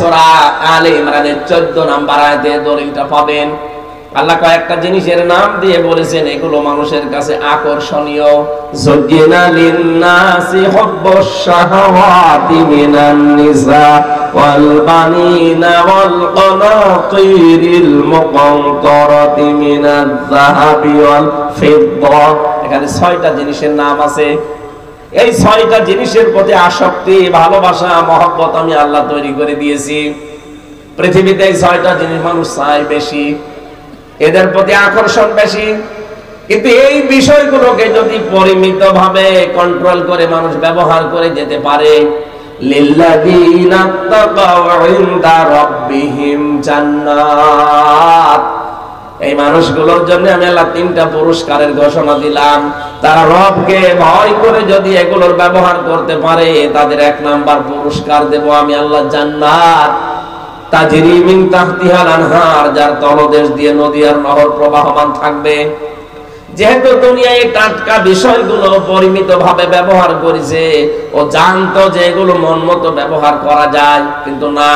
সূরা আলে ইমরানের 14 নম্বর আয়াতে দলিলটা পাবেন। আল্লাহ কয়েকটা জিনিসের নাম দিয়ে বলেছেন এগুলো মানুষের কাছে আকর্ষণীয়। যুজ্জিনা লিন-নাসি হুব্বুশ শাহাওয়াতি মিনান নিসা ওয়াল বানিনা ওয়াল কানাতিরিল মুকানতারাতি মিনাজ যাহাবি ওয়াল ফিদ্দা। এখানে 6টা জিনিসের নাম আছে। এই 6টা জিনিসের প্রতি আসক্তি, ভালোবাসা, মহব্বত আমি আল্লাহ তৈরি করে দিয়েছি। পৃথিবীতে এই 6টা জিনিস মানুষ চায় বেশি, এদের প্রতি আকর্ষণ বেশি। কিন্তু এই বিষয়গুলোকে যদি পরিমিতভাবে কন্ট্রোল করে মানুষ ব্যবহার করে যেতে পারে, লিল্লাযীনা তাকাউ ইনদা রাব্বিহিম জান্নাত, এই মানুষগুলোর জন্য আমি আল্লাহ 3টা পুরস্কারের ঘোষণা দিলাম। তারা রবকে ভয় করে যদি এগুলোর ব্যবহার করতে পারে, তাদের 1 নাম্বার পুরস্কার দেব আমি আল্লাহ জান্নাত। তাজরি মিন তাহতিহাল আনহার, যার তলদেশ দিয়ে নদী আর নহর প্রবাহমান থাকবে। যেহেতু দুনিয়ায় টাটকা বিষয়গুলো পরিমিতভাবে ব্যবহার করেছে, ও জানতো যে এগুলো মন মতো ব্যবহার করা যায়, কিন্তু না,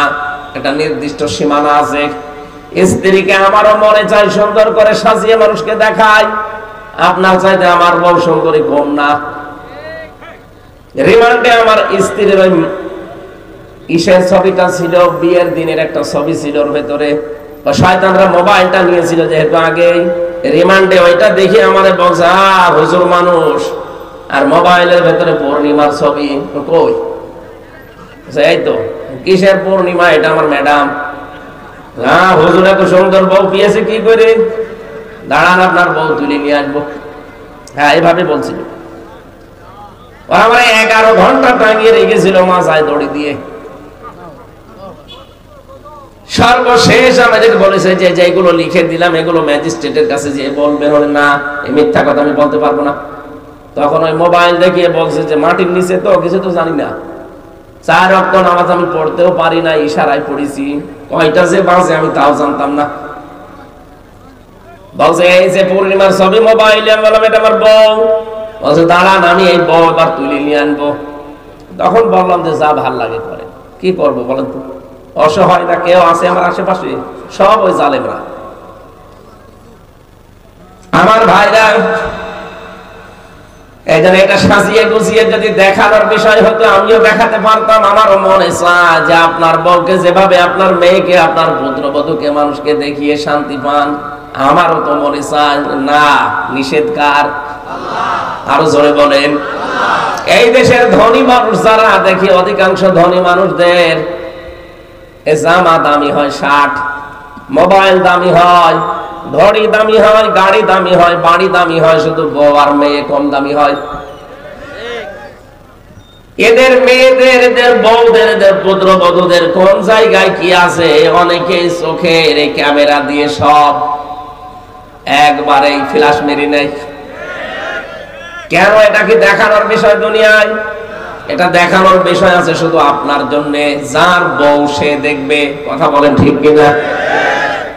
একটা নির্দিষ্ট সীমানা আছে। স্ত্রীকে আমারও মনে চাই সুন্দর করে সাজিয়ে মানুষকে দেখায়, আপনার চাইতে আমার বউ সুন্দরী কম না। রিমান্ডে আমার স্ত্রীর ওই ইসের ছবিটা ছিল, বিয়ের দিনের একটা ছবি ছিল, ওর ভেতরে শয়তানরা মোবাইলটা নিয়েছিল যেহেতু আগেই, রিমান্ডে ওইটা দেখে আমারে বলছে হুজুর মানুষ, আর মোবাইলের ভেতরে পূর্ণিমার ছবি। কই? এই তো কিসের পূর্ণিমা? এটা আমার ম্যাডাম। হ্যাঁ হুজুর এত সুন্দর বউ পেয়েছে কি করে? দাঁড়ান আপনার বউ তুলে নিয়ে আসবো। হ্যাঁ এভাবে বলছিল। আমার 11 ঘন্টা টাঙিয়ে রেখেছিল মাথায় দড়ি দিয়ে। সর্বশেষ আমাদের বলেছে যে যেগুলো লিখে দিলাম এগুলো ম্যাজিস্ট্রেটের কাছে যে বলবেন, হলে না এই মিথ্যা কথা আমি বলতে পারবো না। তখন ওই মোবাইল দেখিয়ে বলছে যে মাটির নিচে তো কিছু তো জানি না, 4 ওয়াক্ত নামাজ আমি পড়তেও পারি না, ইশারায় পড়েছি, কয়টা যে বাজে আমি তাও জানতাম না। বলছে এই যে পূর্ণিমার ছবি মোবাইলে, আমি বললাম এটা আমার বউ। বলছে দাঁড়ান আমি এই বউ এবার তুলে নিয়ে আনবো। তখন বললাম যে যা ভাল লাগে করে, কি করবো বলেন তো, অসহায় না কেউ আছে আমার আশেপাশে? সব ওই জালেমরা। আমার ভাইরা, এই জন্য এটা সাজিয়ে গুছিয়ে যদি দেখানোর বিষয় হতো আমিও দেখাতে পারতাম। আমারও মনে চায় যে আপনার বউকে যেভাবে আপনার মেয়েকে, আপনার পুত্রবধূকে মানুষকে দেখিয়ে শান্তি পান, আমারও তো মনে চায়। না, নিষেধ কার? আরো জোরে বলেন। এই দেশের ধনী মানুষ যারা, দেখি অধিকাংশ ধনী মানুষদের জামা দামি হয় 60, মোবাইল দামি হয়, ঘড়ি দামি হয়, গাড়ি দামি হয়, বাড়ি দামি হয়, শুধু বউ আর মেয়ে কম দামি হয়। এদের মেয়েদের, এদের বউদের, এদের পুত্রবধূদের কোন জায়গায় কি আছে, অনেকে চোখের এই ক্যামেরা দিয়ে সব একবারেই ফ্ল্যাশ মেরে নেয়। কেন? এটা কি দেখানোর বিষয় দুনিয়ায়? এটা দেখানোর বিষয় আছে শুধু আপনার জন্য, যার বউ সে দেখবে। কথা বলেন ঠিক কিনা?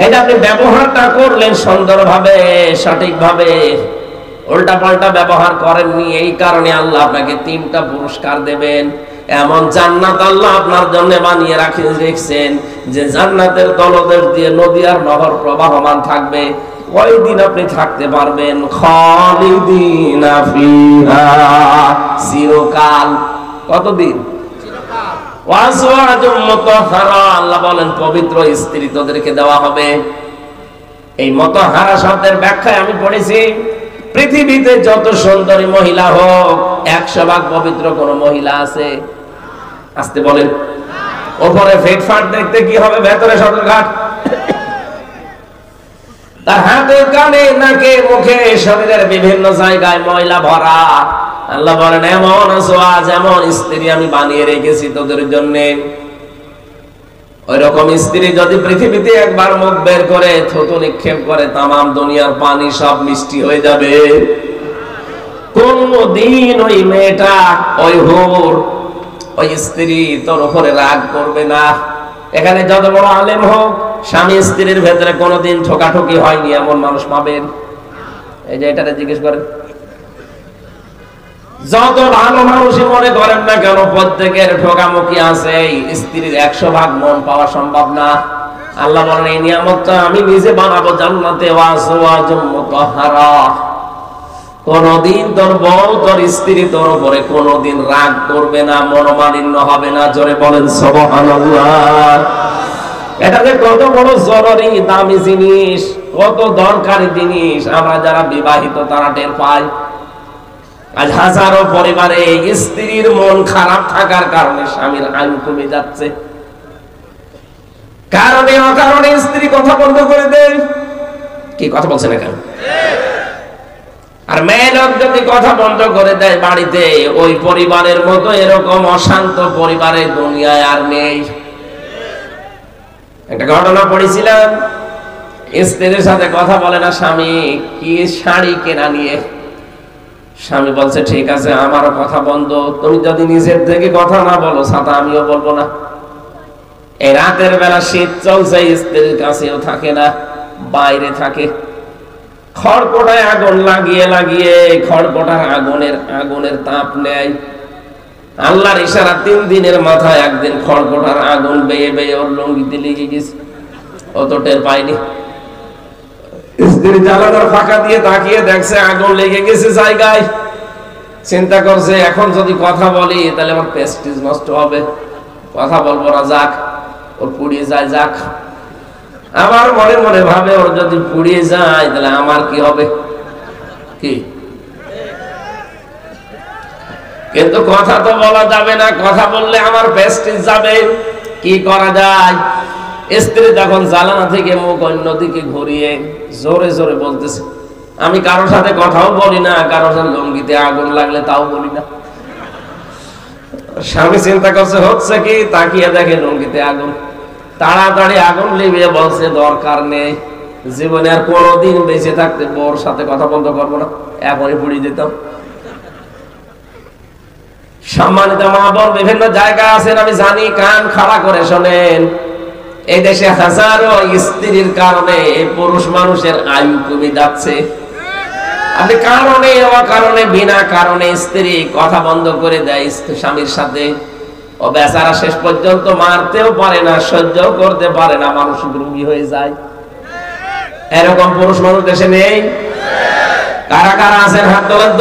এটা আপনি ব্যবহারটা করলেন সুন্দরভাবে, সঠিকভাবে, উল্টা পাল্টা ব্যবহার করেননি, এই কারণে আল্লাহ আপনাকে 3টা পুরস্কার দেবেন। এমন জান্নাত আল্লাহ আপনার জন্য বানিয়ে রেখেছেন যে জান্নাতের তলদেশ দিয়ে নদী আর নহর প্রবাহমান থাকবে। কয়দিন আপনি থাকতে পারবেন? খালিদিনা ফিহা, চিরকাল। কতদিন? ওয়াজওয়াজুম মুতাহহারা, আল্লাহ বলেন পবিত্র স্ত্রী তোদেরকে দেওয়া হবে। এই মুতাহহারা শব্দের ব্যাখ্যায় আমি পড়েছি, পৃথিবীতে যত সুন্দরী মহিলা হোক 100 ভাগ পবিত্র কোন মহিলা আছে? আসতে বলেন। উপরে ফিটফাট দেখতে কি হবে, ভেতরে সদরঘাট। তার হাতে, কানে, নাকে, মুখে, শরীরের বিভিন্ন জায়গায় ময়লা ভরা। আল্লাহ বলেন এমন আজ এমন স্ত্রী আমি বানিয়ে রেখেছি তোদের জন্য। ওই রকম স্ত্রী যদি পৃথিবীতে একবার মুখ বের করে থুতু নিক্ষেপ করে, তামাম দুনিয়ার পানি সব মিষ্টি হয়ে যাবে। কোনদিন ওই মেয়েটা, ওই হুর, ওই স্ত্রী তোর উপরে রাগ করবে না। এখানে যত বড় আলেম হোক, স্বামী স্ত্রীর ভেতরে কোনোদিন ঠোকাঠুকি হয়নি এমন মানুষ পাবেন? এই যে এটারে জিজ্ঞেস করেন। যত ভালো মানুষই মনে করেন না কেন, প্রত্যেকের ঠোকামুখি আছে। স্ত্রীর 100 ভাগ মন পাওয়া সম্ভব না। আল্লাহ বলেন এই নিয়ামতটা আমি নিজে বানাবো জান্নাতে, ওয়াজওয়াজুম মুতাহহারা। কোনদিন তোর বউ তোর স্ত্রী তোর উপরে কোনদিন রাগ করবে না, মনোমালিন্য হবে না। জোরে বলেন সুবহানাল্লাহ। এটা যে কত বড় জরুরি দামি জিনিস, কত দরকারি জিনিস, আমরা যারা বিবাহিত তারা টের পাই। আজ হাজারো পরিবারে স্ত্রীর মন খারাপ থাকার কারণে স্বামীর আয়ু কমে যাচ্ছে। কারণে অকারণে স্ত্রী কথা বন্ধ করে দেয়। কি কথা বলছে না কেন? আর মেয়ে লোক যদি কথা বন্ধ করে দেয় বাড়িতে, ওই পরিবারের মতো এরকম অশান্ত পরিবারে দুনিয়ায় আর নেই। একটা ঘটনা পড়েছিলাম, স্ত্রীর সাথে কথা বলে না স্বামী, কি শাড়ি কেনা নিয়ে। স্বামী বলছে ঠিক আছে আমারও কথা বন্ধ, তুমি যদি নিজের থেকে কথা না বলো ছাতা আমিও বলবো না। এই রাতের বেলা শীত চলছে, স্ত্রীর কাছেও থাকে না, বাইরে থাকে। খড়পোটায় আগুন লাগিয়ে লাগিয়ে খড়পোটার আগুনের তাপ নেয়। আল্লাহর ইশারা 3 দিনের মাথায় একদিন খড়পোটার আগুন বেয়ে বেয়ে ওর লঙ্গিতে লেগে গেছে, অত টের পায়নি। স্ত্রী জানালার ফাঁকা দিয়ে তাকিয়ে দেখছে আগুন লেগে গেছে জায়গায়। চিন্তা করছে এখন যদি কথা বলি তাহলে আমার প্রেস্টিজ নষ্ট হবে, কথা বলবো না, যাক ওর পুড়িয়ে যায় যাক। আবার মনে মনে ভাবে ওর যদি পুড়িয়ে যায় তাহলে আমার কি হবে, কি? কিন্তু কথা তো বলা যাবে না, কথা বললে আমার প্রেস্টিজ যাবে। কি করা যায়? স্ত্রী যখন জানালা থেকে মুখ অন্যদিকে ঘুরিয়ে জোরে জোরে বলতেছে, আমি কারোর সাথে কথাও বলি না, কারোর সাথে লঙ্গিতে আগুন লাগলে তাও বলি না। স্বামী চিন্তা করছে হচ্ছে কি, তাকিয়ে দেখে লঙ্গিতে আগুন। তাড়াতাড়ি আগুন লিভিয়ে বলছে দরকার নেই, জীবনে আর কোনোদিন বেঁচে থাকতে বউর সাথে কথা বন্ধ করবো না, এখনই পুড়িয়ে দিতাম। সম্মানিত মা বোন, বিভিন্ন জায়গা আছেন আমি জানি, কান খাড়া করে শোনেন। এই দেশে হাজারো স্ত্রীর কারণে পুরুষ মানুষের আয়ু কমে যাচ্ছে। আপনি কারণে অকারণে বিনা কারণে স্ত্রী কথা বন্ধ করে দেয় স্বামীর সাথে, ও বেচারা শেষ পর্যন্ত মারতেও পারে না, সহ্যও করতে পারে না, মানসিক রোগী হয়ে যায়। এরকম পুরুষ মানুষ দেশে নেই? কারা কারা আছেন হাত তোলেন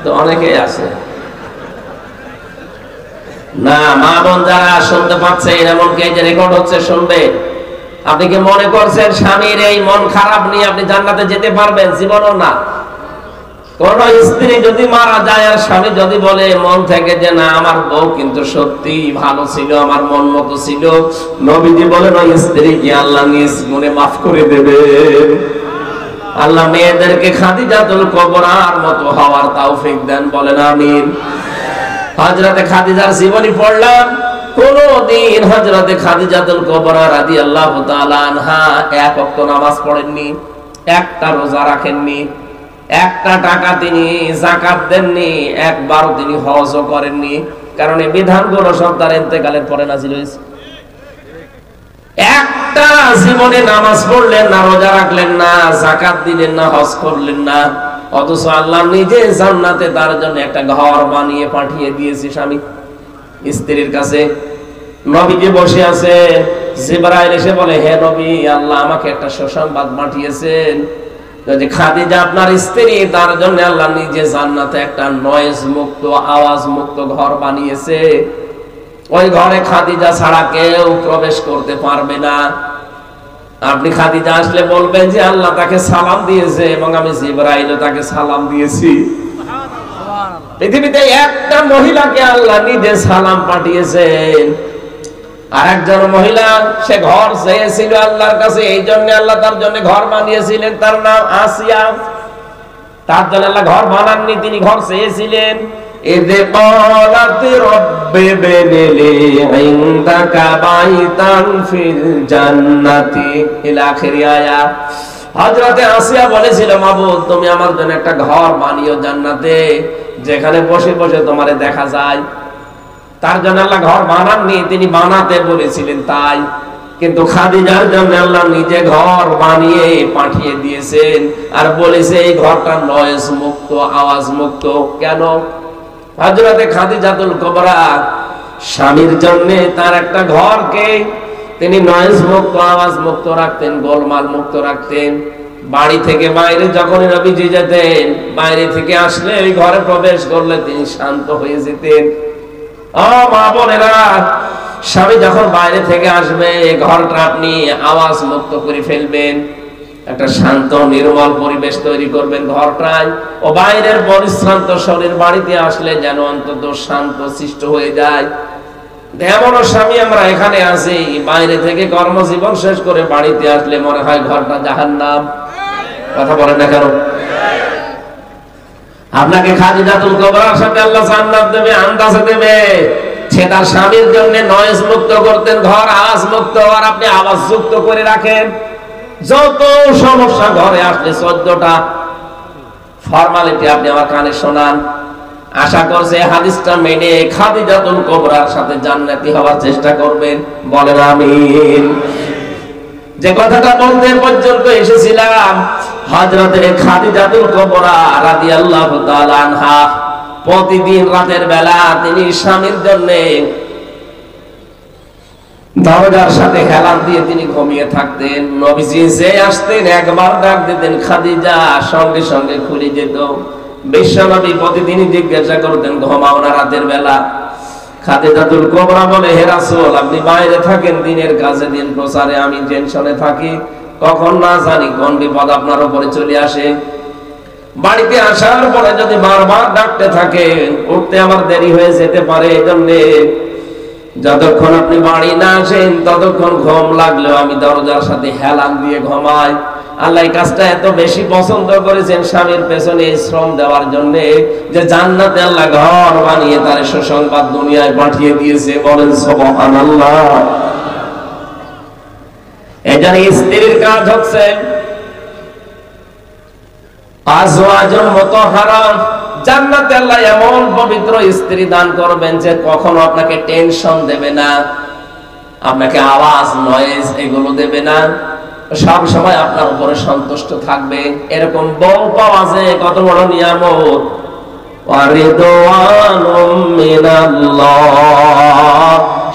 তো। অনেকেই আছে না। মা বোন যারা শুনতে পাচ্ছেন, এমনকি এই যে রেকর্ড হচ্ছে শুনবে, আপনি কি মনে করছেন স্বামীর এই মন খারাপ নিয়ে আপনি জান্নাতে যেতে পারবেন? জীবনও না। কোন স্ত্রী যদি মারা যায় আর স্বামী যদি বলে মন থেকে যে না আমার বউ কিন্তু সত্যি ভালো ছিল, আমার মন মতো ছিল, নবীজি বলেন ওই স্ত্রীকে আল্লাহ নিজ গুণে মাফ করে দেবে। আল্লাহ মেয়েদেরকে খাদিজাতুল কুবরার মতো হওয়ার তৌফিক দেন, বলেন আমিন। হযরতে খাদিজার জীবনী পড়লাম, কোনদিন হযরতে খাদিজাতুল কুবরা রাদিয়াল্লাহু তাআলা আনহা এক ওয়াক্ত নামাজ পড়েননি, একটা রোজা রাখেননি, একটা টাকা তিনি যাকাত দেননি, একবারও তিনি হজও করেননি। কারণ এই বিধানগুলো সব তার ইন্তেকালের পরে নাযিল হয়েছে। একটা জীবনে নামাজ পড়লেন না, রোজা রাখলেন না, যাকাত দিলেন না, হজ করলেন না, অথচ আল্লাহ নিজে জান্নাতে তার জন্য একটা ঘর বানিয়ে পাঠিয়ে দিয়েছে স্বামী স্ত্রীর কাছে। নবীজি বসে আছে, জিবরাইল এসে বলে হে নবী, আল্লাহ আমাকে একটা সুসংবাদ পাঠিয়েছেন যে খাদিজা আপনার স্ত্রী, তার জন্য আল্লাহ নিজে জান্নাতে একটা নয়েজ মুক্ত, আওয়াজ মুক্ত ঘর বানিয়েছে। ওই ঘরে খাদিজা ছাড়া কেউ প্রবেশ করতে পারবে না। আপনি খাদিজা আসলে বলবেন যে আল্লাহ তাকে সালাম দিয়েছে এবং আমি জিবরাইলও তাকে সালাম দিয়েছি। পৃথিবীতে একটা মহিলাকে আল্লাহ নিজে সালাম পাঠিয়েছেন। আর একজন মহিলা, সে ঘর চেয়েছিল আল্লাহর কাছে, এই জন্য আল্লাহ তার জন্য ঘর বানিয়েছিলেন, তার নাম আসিয়া। তার জন্য আল্লাহ ঘর বানাননি, তিনি ঘর চেয়েছিলেন। ইযে ক্বালাত রাব্বি বিনি ইনদাকা বাইতান ফিল জান্নাতি ইলা আখিরি আয়াত। হযরতে আসিয়া বলেছিল, মাবুদ তুমি আমার জন্য একটা ঘর বানিও জান্নাতে, যেখানে বসে বসে তোমারে দেখা যায়। তার জন্য আল্লাহ ঘর বানাননি, তিনি বানাতে বলেছিলেন। তাই কিন্তু খাদিজার জন্য আল্লাহ নিজে ঘর বানিয়ে পাঠিয়ে দিয়েছেন আর বলেছে এই ঘরটা নয়েজ মুক্ত, আওয়াজ মুক্ত। কেন? হযরতে খাদিজাতুল কুবরা স্বামীর জন্য তার একটা ঘরকে তিনি নয়েজ মুক্ত, আওয়াজ মুক্ত রাখতেন, গোলমাল মুক্ত রাখতেন। বাড়ি থেকে বাইরে যখন নবীজি যেতেন, বাইরে থেকে আসলে ওই ঘরে প্রবেশ করলে তিনি শান্ত হয়ে যেতেন। ও মা বোনেরা, স্বামী যখন বাইরে থেকে আসবে ঘরটা আপনি আওয়াজ মুক্ত করে ফেলবেন, একটা শান্ত নির্মল পরিবেশ তৈরি করবেন ঘরটায়। ও বাইরের পরিশ্রান্ত শরীর বাড়িতে আসলে যেন অন্তত শান্ত সৃষ্টি হয়ে যায়। এমনও স্বামী আমরা এখানে আছি, বাইরে থেকে কর্মজীবন শেষ করে বাড়িতে আসলে মনে হয় ঘরটা জাহান্নাম। কথা বলেন না কেন? আপনাকে খাদিজাতুল কুবরার সাথে আল্লাহ জান্নাত দেবে, আন্দাজে দেবে। সে তার স্বামীর জন্য নয়েজ মুক্ত করতেন, ঘর আওয়াজ মুক্ত, আর আপনি আওয়াজ যুক্ত করে রাখেন। যত সমস্যা ঘরে আসলে 14টা ফর্মালিটি আপনি আমার কানে শোনান। আশা করছে হাদিসটা মেনে খাদিজাতুল কুবরার সাথে জান্নাতি হওয়ার চেষ্টা করবেন। বলেন আমিন। যে কথাটা বলতে পর্যন্ত এসেছিলাম, হযরতে খাদিজাতুল কুবরা রাদিয়াল্লাহু তাআলা আনহা প্রতিদিন রাতের বেলা তিনি স্বামীর জন্য দরজার সাথে হেলান দিয়ে তিনি ঘুমিয়ে থাকতেন। নবীজি যে আসতেন একবার ডাক দিতেন খাদিজা, সঙ্গে সঙ্গে খুলে যেত। বিশ্বনবী প্রতিদিনই জিজ্ঞাসা করতেন ঘুমাও না রাতের বেলা? খাদিজাতুল কুবরা বলে, হে রাসূল, আপনি বাইরে থাকেন দিনের কাজে, দিন প্রচারে, আমি টেনশনে থাকি, কখন না জানি কোন বিপদ আপনার উপরে চলে আসে। বাড়িতে আসার পরে যদি বারবার ডাকতে থাকেন, উঠতে আমার দেরি হয়ে যেতে পারে। এজন্য যতক্ষণ আপনি বাড়ি না আসেন ততক্ষণ ঘুম লাগলেও আমি দরজার সাথে হেলান দিয়ে ঘুমাই। আল্লাহ এই কাজটা এত বেশি পছন্দ করেছেন স্বামীর পেছনে শ্রম দেওয়ার জন্য, যে জান্নাতে আল্লাহ ঘর বানিয়ে তার সুসংবাদ দুনিয়ায় পাঠিয়ে দিয়েছে। বলেন সুবহানাল্লাহ। এজন্য স্ত্রীর কাজ হচ্ছে আজওয়াজুল মুতাহহারা, জান্নাতে আল্লাহ এমন পবিত্র স্ত্রী দান করবেন যে কখনো আপনাকে টেনশন দেবে না, আপনাকে আওয়াজ নয়েজ এগুলো দেবে না, সব সময় আপনার উপরে সন্তুষ্ট থাকবে। এরকম বউ পাওয়া যায় কত বড় নিয়ামত। ওয়ারিদওয়ানুম মিনাল্লাহ,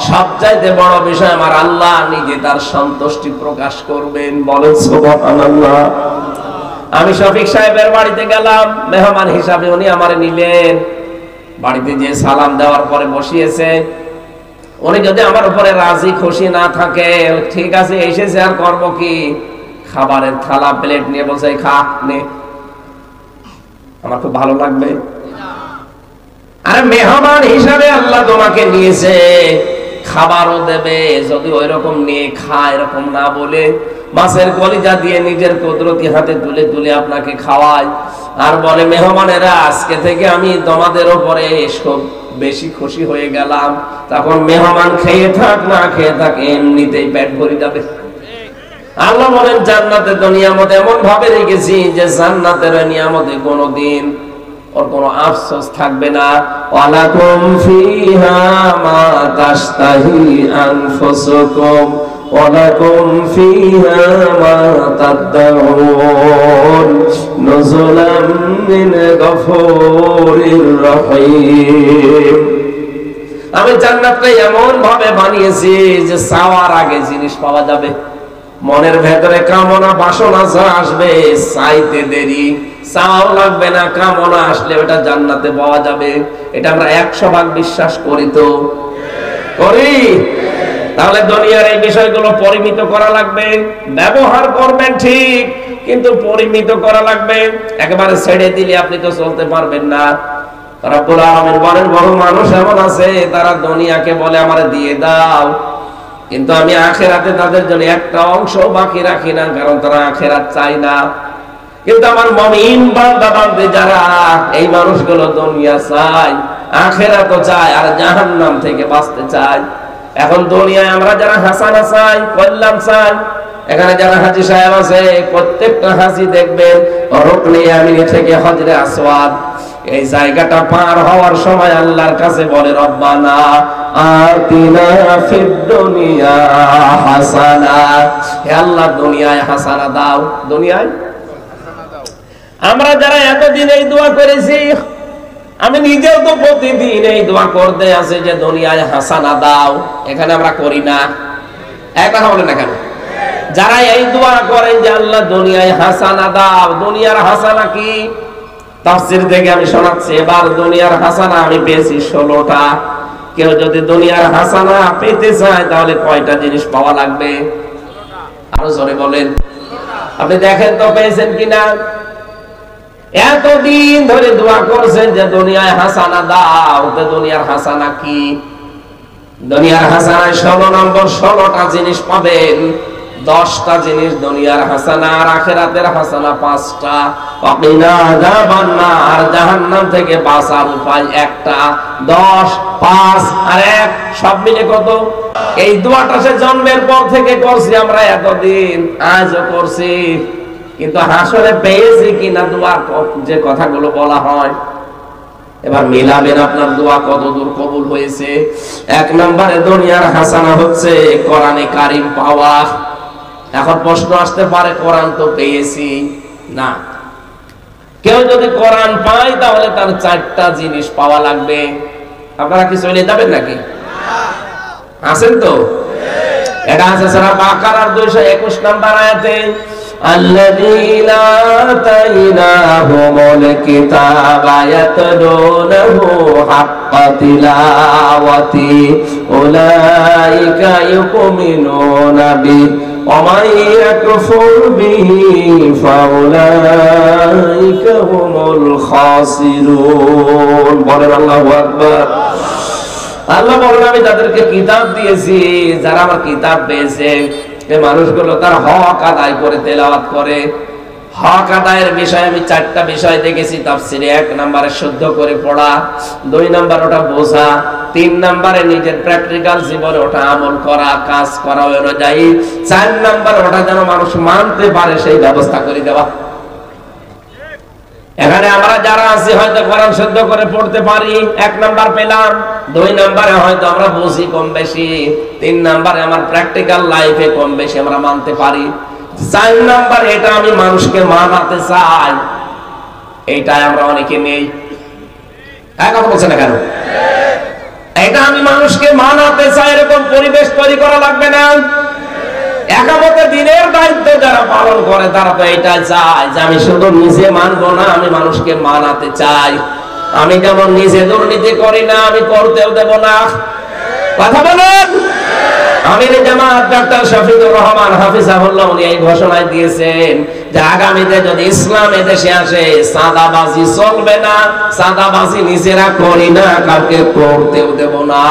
সবচাইতে বড় বিষয় আমার আল্লাহ নিজে তার সন্তুষ্টি প্রকাশ করবেন। বলেন সুবহানাল্লাহ। আমি শফিক সাহেবের বাড়িতে গেলাম মেহমান হিসাবে, উনি আমারে নিলেন। বাড়িতে যে সালাম দেওয়ার পরে বসিয়েছে, উনি যদি আমার উপরে রাজি খুশি না থাকে, ঠিক আছে এসেছে আর করবো কি, খাবারের থালা প্লেট নিয়ে বলছে খা নে, আমার খুব ভালো লাগবে? আরে মেহমান হিসাবে আল্লাহ তোমাকে নিয়েছে, খাবারও দেবে, যদি ওই রকম নিয়ে খা এরকম না বলে মাছের কলিজা দিয়ে নিজের কুদরতি হাতে তুলে তুলে আপনাকে খাওয়ায়, আর বলে মেহমানেরা আজকে থেকে আমি তোমাদের উপরে সব বেশি খুশি হয়ে গেলাম, তখন মেহমান খেয়ে থাক না খেয়ে থাক এমনিতেই পেট ভরে যাবে। আল্লাহ বলেন জান্নাতের তো নিয়ামত এমন ভাবে রেখেছি যে জান্নাতের নিয়ামতে কোনোদিন ওর কোনো আফসোস থাকবে না। ওয়ালাকুম ফিহা মা তাশতাহি আনফুসুকুম ওয়ালাকুম ফিহা মা তাদউন নুজুলাম মিন গফুরির রহিম। আমি জান্নাতটা এমন ভাবে বানিয়েছি যে চাওয়ার আগে জিনিস পাওয়া যাবে। মনের ভেতরে কামনা বাসনা যা আসবে চাইতে দেরি, চাওয়াও লাগবে না, কামনা আসলে ওটা জান্নাতে পাওয়া যাবে। এটা আমরা 100% বিশ্বাস করি তো করি। তাহলে দুনিয়ার এই বিষয়গুলো পরিমিত করা লাগবে, ব্যবহার করবেন ঠিক, কিন্তু পরিমিত করা লাগবে। একেবারে ছেড়ে দিলে আপনি তো চলতে পারবেন না। রব্বুল আলামিন বলেন বহু মানুষ এমন আছে তারা দুনিয়াকে বলে আমারে দিয়ে দাও, কিন্তু আমি আখিরাতে তাদের জন্য একটা অংশ বাকি রাখি না, কারণ তারা আখিরাত চায় না। কিন্তু আমার মুমিন বান্দা বান্দী যারা, এই মানুষগুলো দুনিয়া চায়, আখিরাতও চায়, আর জাহান্নাম থেকে বাঁচতে চায়। এখন দুনিয়ায় আমরা যারা হাসানা চাই, কল্যাণ চাই, এখানে যারা হাজী সাহেব আছে প্রত্যেকটা হাজী দেখবেন রুকনে ইয়ামিনী থেকে হজরে আসওয়াদ, এই জায়গাটা পার হওয়ার সময় আল্লাহর কাছে বলে রব্বানা আতিনা ফিদ দুনিয়া হাসানা, হে আল্লাহ দুনিয়ায় হাসানা দাও। দুনিয়ায় আমরা যারা এতদিন এই দোয়া করেছি, আমি নিজেও তো প্রতিদিন এই দোয়া করতে আছি যে দুনিয়ায় হাসানা দাও, এখানে আমরা করি না। এক কথা বলেন না কেন? যারা এই দোয়া করেন যে আল্লাহ দুনিয়ায় হাসানা দাও, দুনিয়ার হাসানা কি? তাফসীর থেকে আমি শোনাচ্ছি। এবার দুনিয়ার হাসানা আমি পেয়েছি 16টা। কেউ যদি দুনিয়ার হাসানা পেতে চায় তাহলে কয়টা জিনিস পাওয়া লাগবে? আরো জোরে বলেন। আপনি দেখেন তো পেয়েছেন কিনা। এতদিন ধরে দোয়া করছেন যে দুনিয়ায় হাসানা দাও, তো দুনিয়ার হাসানা কি? দুনিয়ার হাসানায় 16 নম্বর 16টা জিনিস পাবেন। 10টা জিনিস দুনিয়ার হাসানা, আর আখিরাতের হাসানা 5টা। ওয়াকিনা আযাবান্নার, জাহান্নাম থেকে বাঁচার উপায় একটা। 10, 5 আর 1 সব মিলে কত? এই দোয়াটা সে জন্মের পর থেকে করছি আমরা এতদিন, আজও করছি, কিন্তু হাসরে পেয়েছি কিনা দোয়ার যে কথাগুলো বলা হয়। এবার মিলাবেন আপনার দোয়া কত দূর কবুল হয়েছে। 1 নম্বরে দুনিয়ার হাসানা হচ্ছে কোরআনে কারীম পাওয়া। এখন প্রশ্ন আসতে পারে কোরআন তো পেয়েছি না, কেউ যদি কোরআন পায় তাহলে তার 4টা জিনিস পাওয়া লাগবে। আপনারা কি চলে যাবেন নাকি? আছেন তো? এটা আছে সূরা বাকারার 221 নম্বর আয়াতে, আল্লাযীনা আতাইনাহুমুল কিতাবা ইয়াতলুনাহু হাক্কা তিলাওয়াতি উলাইকা ইউমিনুনা বিহি ওয়া মান ইয়াকফুর বিহি ফাউলাইকা হুমুল খাসিরুন। বলেন আল্লাহু আকবার। আল্লাহ বলেন আমি যাদেরকে কিতাব দিয়েছি, যারা আমার কিতাব পেয়েছে, এই মানুষগুলো তার হক আদায় করে তেলাওয়াত করে। হক আদায়ের বিষয়ে আমি 4টা বিষয় দেখেছি তাফসীরে। 1 নম্বরে শুদ্ধ করে পড়া, 2 নম্বর ওটা বোঝা, 3 নম্বরে নিজের প্র্যাকটিক্যাল জীবনে ওটা আমল করা, কাজ করা অনুযায়ী, 4 নম্বর ওটা যেন মানুষ মানতে পারে সেই ব্যবস্থা করে দেওয়া। এখানে আমরা যারা আছি হয়তো কোরআন শুদ্ধ করে পড়তে পারি, 1 নাম্বার পেলাম। 2 নম্বরে হয়তো আমরা বুঝি কম বেশি, 3 নম্বরে আমার প্র্যাকটিক্যাল লাইফে কম বেশি আমরা মানতে পারি। 4 নম্বর এটা আমি মানুষকে মানাতে চাই, এইটাই আমরা অনেকে নেই। কথা বলছেন না কেন? এটা আমি মানুষকে মানাতে চাই, এরকম পরিবেশ তৈরি করা লাগবে না? একামতে দিনের দায়িত্ব যারা পালন করে তারা তো এটা চায় যে আমি শুধু নিজে মানবো না, আমি মানুষকে মানাতে চাই। আমি যেমন নিজে দুর্নীতি করি না, আমি করতেও দেব না। কথা বলেন। আমির জামাত ডক্টর শফিকুর রহমান হাফিজাহুল্লাহ উনি এই ঘোষণা দিয়েছেন যে আগামীতে যদি ইসলাম এদেশে আসে সাদাবাজি চলবে না, সাদাবাজি নিজেরা করি না, কাউকে করতেও দেব না।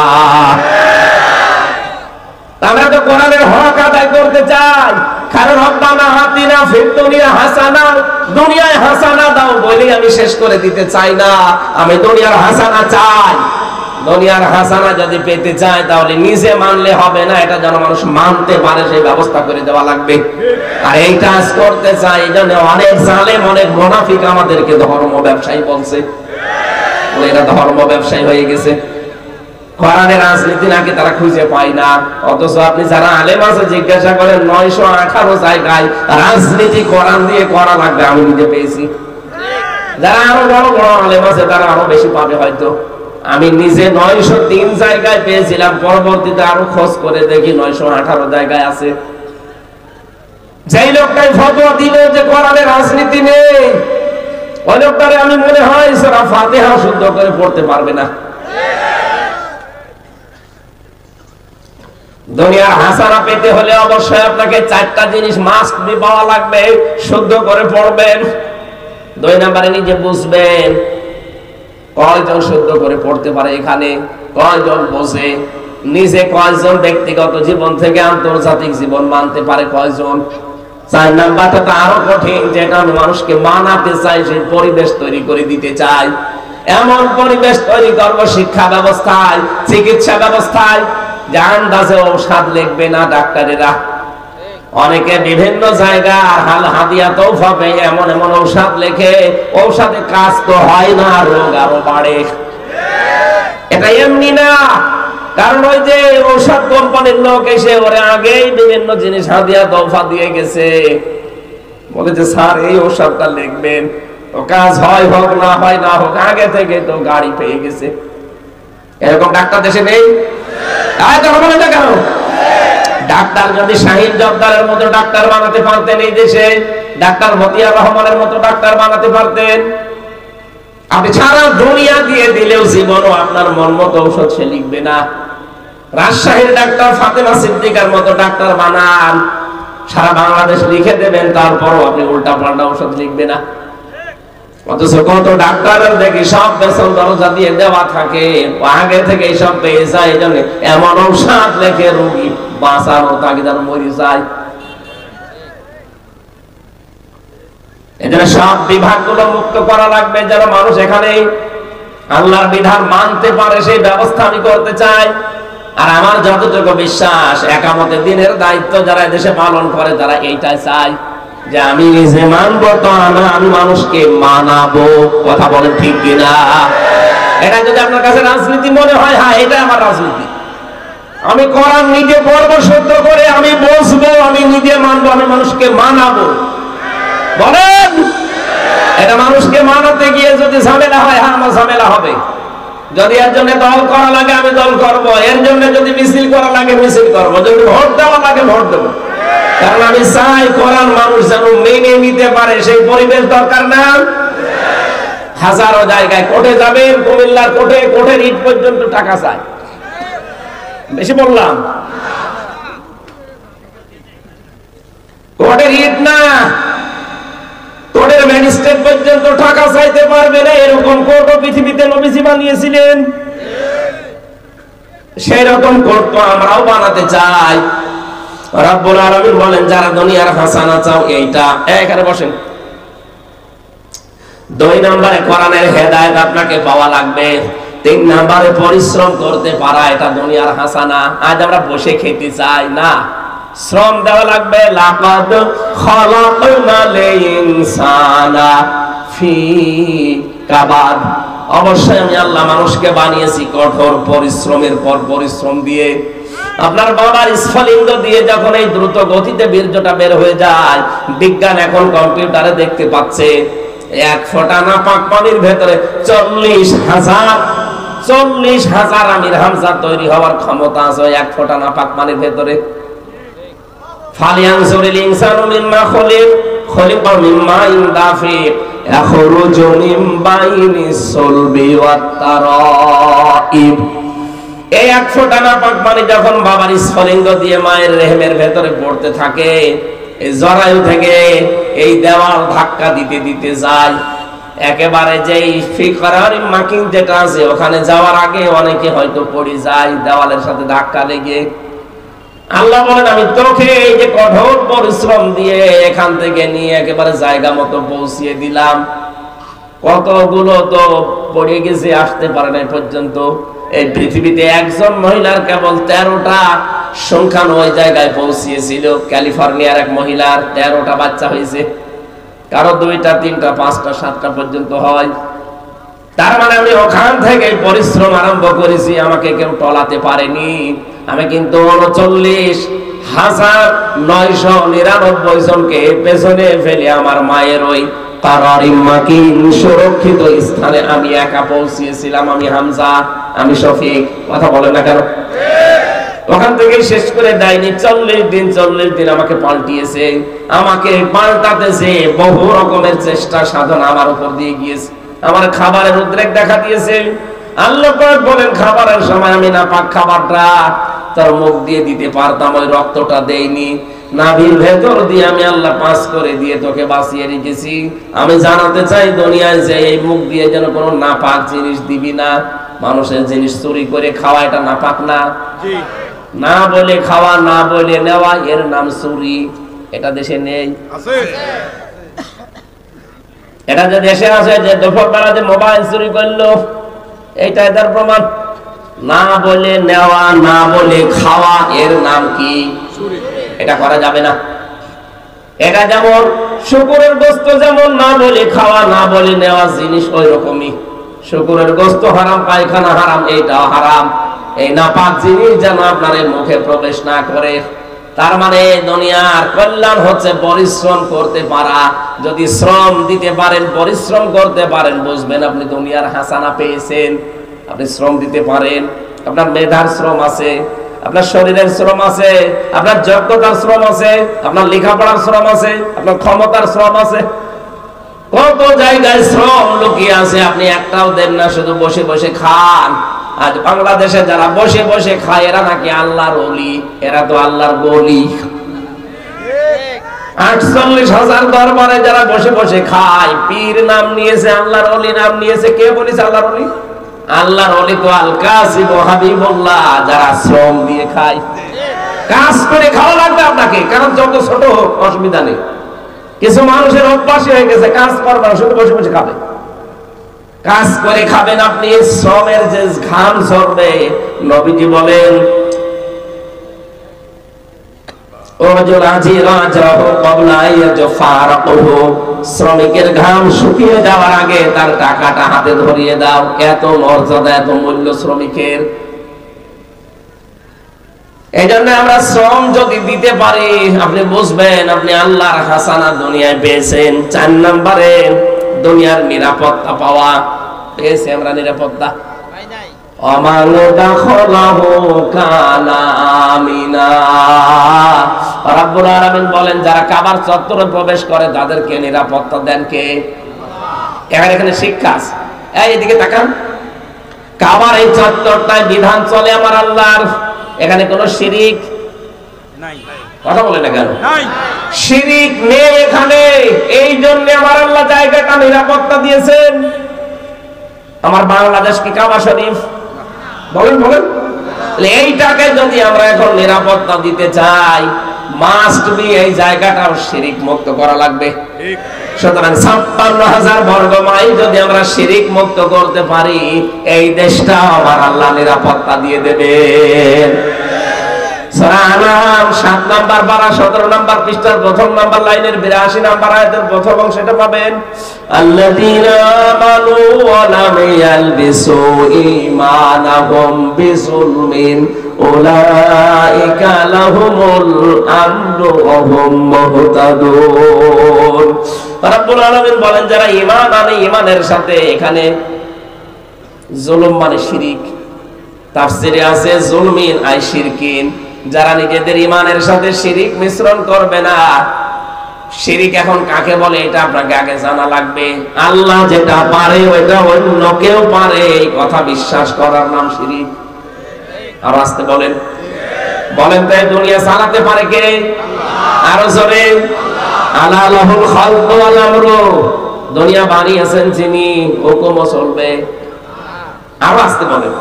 আমরা তো কোরআনের হক আদায় করতে চাই, কারণ রব্বানা আতিনা ফিদ দুনিয়া হাসানা, দুনিয়ায় হাসানা দাও বলি আমি শেষ করে দিতে চাই না। আমি দুনিয়ার হাসানা চাই। দুনিয়ার হাসানা যদি পেতে চাই তাহলে নিজে মানলে হবে না, এটা যেন মানুষ মানতে পারে সেই ব্যবস্থা করে দেওয়া লাগবে। আর এই কাজ করতে চাই, এই জন্য অনেক জালেম অনেক মুনাফিক আমাদেরকে ধর্ম ব্যবসায়ী বলছে। এরা ধর্ম ব্যবসায়ী হয়ে গেছে। কোরআনের রাজনীতি নাকি তারা খুঁজে পায় না, অথচ আপনি যারা আলেম আছে জিজ্ঞাসা করেন 918 জায়গায় রাজনীতি কোরআন দিয়ে করা লাগবে আমি নিজে পেয়েছি। যারা আরো বড় বড় আলেম আছে তারা আরো বেশি পাবে হয়তো। আমি নিজে 903 জায়গায় পেয়েছিলাম, পরবর্তীতে আরো খোঁজ করে দেখি 918 জায়গায় আছে। যেই লোকটাই ফতোয়া দিল যে কোরআনের রাজনীতি নেই, ওই লোকটারে আমি মনে হয় সূরা ফাতিহা শুদ্ধ করে পড়তে পারবে না। দুনিয়ার হাসানা পেতে হলে অবশ্যই আপনাকে 4টা জিনিস মাস্ট বি পাওয়া লাগবে। শুদ্ধ করে পড়বেন। 2 নম্বরে নিজে বুঝবেন কয়জন শুদ্ধ করে পড়তে পারে, এখানে কয়জন বোঝে, নিজে কয়জন ব্যক্তিগত জীবন থেকে আন্তর্জাতিক জীবন মানতে পারে কয়জন। 4 নাম্বারটা তো আরো কঠিন, যেটা আমি মানুষকে মানাতে চাই, সেই পরিবেশ তৈরি করে দিতে চাই। এমন পরিবেশ তৈরি করবো শিক্ষা ব্যবস্থায়, চিকিৎসা ব্যবস্থায়, যে আন্দাজে ঔষধ লিখবে না ডাক্তারেরা। অনেকে বিভিন্ন জায়গা হাল হাদিয়া তৌফা পেয়ে এমন এমন ঔষধ লেখে, ঔষধে কাজ তো হয় না, রোগ আরো বাড়ে। এটা এমনি না, কারণ ওই যে ঔষধ কোম্পানির লোক এসে ওরে আগেই বিভিন্ন জিনিস হাদিয়া তোফা দিয়ে গেছে, বলে যে স্যার এই ঔষধটা লিখবেন, ও কাজ হয় হোক না হয় না হোক আগে থেকে তো গাড়ি পেয়ে গেছে। এরকম ডাক্তার দেশে নেই? হবে না কেন? ডাক্তার যদি শাহিদ জব্দারের মতো ডাক্তার বানাতে পারতেন এই দেশে, ডাক্তার মতিয়ার রহমানের মতো ডাক্তার বানাতে পারতেন, আপনি সারা দুনিয়া দিয়ে দিলেও জীবনও আপনার মন মতো ঔষধ সে লিখবে না। রাজশাহীর ডাক্তার ফাতেমা সিদ্দিকার মতো ডাক্তার বানান, সারা বাংলাদেশ লিখে দেবেন, তারপরও আপনি উল্টা পাল্টা ঔষধ লিখবে না। অথচ কত ডাক্তারের দেখি সব বেতন দরজা দিয়ে দেওয়া থাকে, আগে থেকে সব পেয়ে যায়, এই জন্য এমন ঔষধ লেখে রোগী বাঁচানো তাকে যেন মরে যায়। এজন্য সব বিভাগগুলো মুক্ত করা লাগবে, যেন মানুষ এখানে আল্লাহর বিধান মানতে পারে সেই ব্যবস্থা আমি করতে চাই। আর আমার যতটুকু বিশ্বাস, একামতের দিনের দায়িত্ব যারা দেশে পালন করে তারা এইটাই চায় যে আমি নিজে মানবো তো না, আমি মানুষকে মানাবো। কথা বলেন ঠিক কিনা? এটা যদি আপনার কাছে রাজনীতি মনে হয়, হ্যাঁ এটা আমার রাজনীতি, আমি কোরআন নিজে পড়বো সত্য করে, আমি বসবো, আমি নিজে মানবো, আমি মানুষকে মানাবো। বলেন এটা মানুষকে মানাতে গিয়ে যদি ঝামেলা হয়, হ্যাঁ আমার ঝামেলা হবে। যদি এর জন্য দল করা লাগে আমি দল করব, এর জন্য যদি মিছিল করা লাগে মিছিল করব, যদি ভোট দেওয়া লাগে ভোট দেবো। কারণ আমি চাই কোরআন মানুষ যেন মেনে নিতে পারে, সেই পরিবেশ দরকার না? হাজারো জায়গায় কোর্টে যাবেন, কুমিল্লার কোর্টে, কোর্টের ইট পর্যন্ত টাকা চায়। বেশি বললাম? কোর্টের ইট না, কোর্টের ম্যাজিস্ট্রেট পর্যন্ত টাকা চাইতে পারবে না, এরকম কোর্টও পৃথিবীতে নবীজি বানিয়েছিলেন। সেই রকম কোর্ট তো আমরাও বানাতে চাই। রব্বুল আলামিন বলেন যারা দুনিয়ার হাসানা চাও, এইটা এখানে বসেন। 2 নম্বরে কোরআনের হেদায়েত আপনাকে পাওয়া লাগবে। 3 নম্বরে পরিশ্রম করতে পারা, এটা দুনিয়ার হাসানা। আজ আমরা বসে খেতে চাই না, শ্রম দেওয়া লাগবে। লাকাদ খালাকনাল ইনসানা ফি কাবাদ, অবশ্যই আমি আল্লাহ মানুষকে বানিয়েছি কঠোর পরিশ্রমের পর পরিশ্রম দিয়ে। আপনার বাবার স্ফলিঙ্গ দিয়ে যখন এই দ্রুত গতিতে বীর্যটা বের হয়ে যায়, বিজ্ঞান এখন কম্পিউটারে দেখতে পাচ্ছে 1 ফোঁটা নাপাক পানির ভেতরে 40,000 আমির হামজা তৈরি হওয়ার ক্ষমতা আছে 1 ফোঁটা নাপাক পানির ভেতরে। ফালিয়ানজুরিল ইনসানু মিম্মা খুলিকা মিম্মা দাফিক ইয়াখরুজু মিন বাইনিস সুলবি ওয়াত তারাইব। এই 1 ফোঁটা নাপাক পানি যখন বাবার স্ফলিঙ্গ দিয়ে মায়ের রেহেমের ভেতরে পড়তে থাকে, এই জরায়ু থেকে এই দেওয়াল ধাক্কা দিতে দিতে যায়, একেবারে যেই ফিকরারি মাকিং যেটা আছে ওখানে যাওয়ার আগে অনেকে হয়তো পড়ে যায় দেওয়ালের সাথে ধাক্কা লেগে। আল্লাহ বলেন আমি তোকে এই যে কঠোর পরিশ্রম দিয়ে এখান থেকে নিয়ে একেবারে জায়গা মতো পৌঁছিয়ে দিলাম। কতগুলো তো পড়ে গেছে, আসতে পারে না পর্যন্ত। এই পৃথিবীতে একজন মহিলার কেবল 13টা সংখ্যান ওই জায়গায় পৌঁছিয়েছিল। ক্যালিফোর্নিয়ার এক মহিলার 13টা বাচ্চা হয়েছে, কারো 2টা 3টা 5টা 7টা পর্যন্ত হয়। তার মানে আমি ওখান থেকে পরিশ্রম আরম্ভ করেছি, আমাকে কেউ টলাতে পারেনি। আমি কিন্তু 39,999 জনকে পেছনে ফেলে আমার মায়ের ওই কারারিম মাকিন সুরক্ষিত স্থানে আমি একা পৌঁছিয়েছিলাম। আমি হামজা, আমি শফিক। কথা বলেন না কেন? ওখান থেকে শেষ করে দেয়নি। 40 দিন আমাকে পাল্টিয়েছে, আমাকে পাল্টাতেছে, বহু রকমের চেষ্টা সাধনা আমার উপর দিয়ে গিয়েছে। আমার খাবারের উদ্রেক দেখা দিয়েছে। আল্লাহ পাক বলেন খাবারের সময় আমি নাপাক খাবারটা তার মুখ দিয়ে দিতে পারতাম, ওই রক্তটা দেইনি। নাভির ভেতর দিয়ে আমি আল্লাহ পাস করে দিয়ে তোকে বাঁচিয়ে রেখেছি। আমি জানাতে চাই দুনিয়ায় যে এই মুখ দিয়ে যেন কোনো নাপাক জিনিস দিবি না। মানুষের জিনিস চুরি করে খাওয়া এটা নাপাক না? না বলে খাওয়া, না বলে নেওয়া, এর নাম চুরি। এটা দেশে নেই? এটা যে দেশে আছে, যে দুপুরবেলা যে মোবাইল চুরি করলো, এইটাই তার প্রমাণ। না বলে নেওয়া, না বলে খাওয়া, এর নাম কি? এটা করা যাবে না। এটা যেমন শুকুরের গোশত, যেমন না বলে খাওয়া, না বলে নেওয়া জিনিস ওই রকমই। শুকুরের গোশত হারাম, পায়খানা হারাম, এইটাও হারাম। এই নাপাক জিনিস যেন আপনার এই মুখে প্রবেশ না করে। তার মানে দুনিয়ার কল্যাণ হচ্ছে পরিশ্রম করতে পারা। যদি শ্রম দিতে পারেন, পরিশ্রম করতে পারেন, বুঝবেন আপনি দুনিয়ার হাসানা পেয়েছেন। আপনি শ্রম দিতে পারেন, আপনার মেধার শ্রম আছে, আপনার শরীরের শ্রম আছে, আপনার যোগ্যতার শ্রম আছে, আপনার লেখাপড়ার শ্রম আছে, আপনার ক্ষমতার শ্রম আছে। কত জায়গায় শ্রম লুকিয়ে আছে, আপনি একটাও দেন না, শুধু বসে বসে খান। আজ বাংলাদেশে যারা বসে বসে খায় এরা নাকি আল্লাহর ওলি, এরা তো আল্লাহর বলি। 48,000 দরবারে যারা বসে বসে খায়, পীর নাম নিয়েছে, আল্লাহর ওলি নাম নিয়েছে। কে বলেছে আল্লাহর ওলি? আল্লাহর ওলি তো আল কাসিম ও হাবিবুল্লাহ, যারা শ্রম দিয়ে খায়। কাজ করে খাওয়া লাগবে আপনাকে, কারণ যত ছোট হোক অসুবিধা নেই। কিছু মানুষের অভ্যাস হয়ে গেছে কাজ করবে না, শুধু বসে বসে খাবে। কাজ করে খাবেন আপনি, শ্রমের যে ঘাম ঝরবে। নবীজি বলেন শ্রমিকের ঘাম শুকিয়ে যাওয়ার আগে তার টাকাটা হাতে ধরিয়ে দাও। এত মর্যাদা, এত মূল্য শ্রমিকের। এই জন্য আমরা শ্রম যদি দিতে পারি, আপনি বুঝবেন আপনি আল্লাহর হাসানা দুনিয়ায় পেয়েছেন। 4 নম্বরে দুনিয়ার নিরাপত্তা পাওয়া। পেয়েছি আমরা নিরাপত্তা। অমান দাখলাহু কানা আমিনা। রব্বুল আলামিন বলেন যারা কাবার চত্বরে প্রবেশ করে তাদেরকে নিরাপত্তা দেন কে? এখানে শিক্ষা আছে। এইদিকে তাকান, কাবার এই চত্বরটায় বিধান চলে আমার আল্লাহর। এখানে কোনো শিরিক নাই। কথা বলে না কেন? শিরিক নেই এখানে। এই জন্য আমার আল্লাহ জায়গাটা নিরাপত্তা দিয়েছেন। আমার বাংলাদেশ কি কাবা শরীফ? বলেন বলেন। এইটাকে যদি আমরা এখন নিরাপত্তা দিতে চাই, মাস্ট বি এই জায়গাটাও শিরিক মুক্ত করা লাগবে। সুতরাং 56,000 বর্গ মাইল যদি আমরা শিরিক মুক্ত করতে পারি, এই দেশটা আমার আল্লাহ নিরাপত্তা দিয়ে দেবেন। সূরা আনাম 7 নাম্বার পারা 17 নাম্বার পৃষ্ঠার প্রথম নাম্বার লাইনের 82 নাম্বার আয়াতের প্রথম অংশটা পাবেন। আল্লাযীনা আমানু ওয়া লাম ইয়ালবিসু ঈমানাহুম বিযুলমিন উলাইকা লাহুমুল আমনু ওয়া হুম মুহতাদুন। রব্বুল আলামিন বলেন যারা ঈমান আনে, ঈমানের সাথে এখানে জুলুম মানে শিরিক, তাফসীরে আছে জুলমিন আই শিরকিন, যারা নিজেদের ঈমানের সাথে শিরিক মিশ্রণ করবে না। শিরিক এখন কাকে বলে এটা আপনাকে আগে জানা লাগবে। আল্লাহ যেটা পারে ওইটা অন্য কেউ পারে, এই কথা বিশ্বাস করার নাম শিরিক। আর আসতে বলেন বলেন তো এই দুনিয়া চালাতে পারে কে? আরো জোরে, আলা লাহুল খালকু ওয়াল আমরু। দুনিয়া বানিয়েছেন যিনি, হুকুমও চলবে। আরো আসতে বলেন।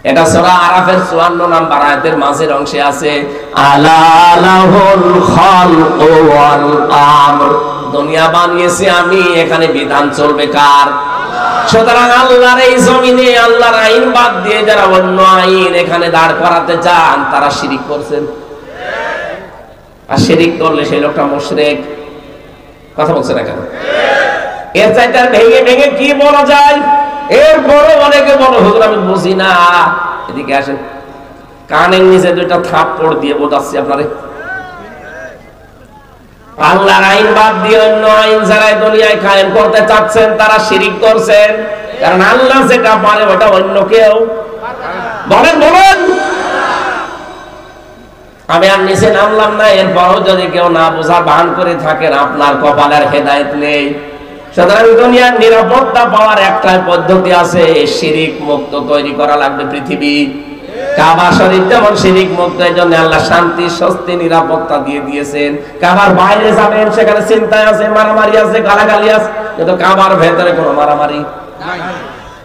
এটা সূরা আরাফের 54 নাম্বার আয়াতের মাঝের অংশে আছে আলা লাহুল খালকু ওয়াল আমর। দুনিয়া বানিয়েছি আমি, এখানে বিধান চলবে কার? সুতরাং আল্লাহর এই জমিনে আল্লাহর আইন বাদ দিয়ে যারা অন্য আইন এখানে দাঁড় করাতে চান, তারা শিরিক করছেন। আর শিরিক করলে সেই লোকটা মুশরিক। কথা বলছে না কেন? এর চাইতে আর ভেঙে ভেঙে কি বলা যায়? এর বড় অনেকে বলো হুজুর আমি বুঝি না। এদিকে আসেন, কানের নিচে 2টা থাপ্পড় দিয়ে বোঝাচ্ছি আপনারে। আল্লাহর আইন বাদ দিয়ে অন্য আইন যারা দুনিয়ায় কায়েম করতে চাচ্ছেন, তারা শিরিক করছেন। কারণ আল্লাহ যেটা পারে ওটা অন্য কেউ বলেন বলেন। আমি আর নিচে নামলাম না, এরপরও যদি কেউ না বোঝার ভান করে থাকেন, আপনার কপালের হেদায়েত নেই। সুতরাং দুনিয়ার নিরাপত্তা পাওয়ার একটাই পদ্ধতি আছে, শিরিক মুক্ত তৈরি করা লাগবে পৃথিবী। কাবা শরীফ যেমন শিরিক মুক্ত, এই জন্য আল্লাহ শান্তি স্বস্তি নিরাপত্তা দিয়ে দিয়েছেন। কাবার বাইরে যাবেন, সেখানে চিন্তায় আছে, মারামারি আছে, গালাগালি আছে, কিন্তু কাবার ভেতরে কোনো মারামারি নাই।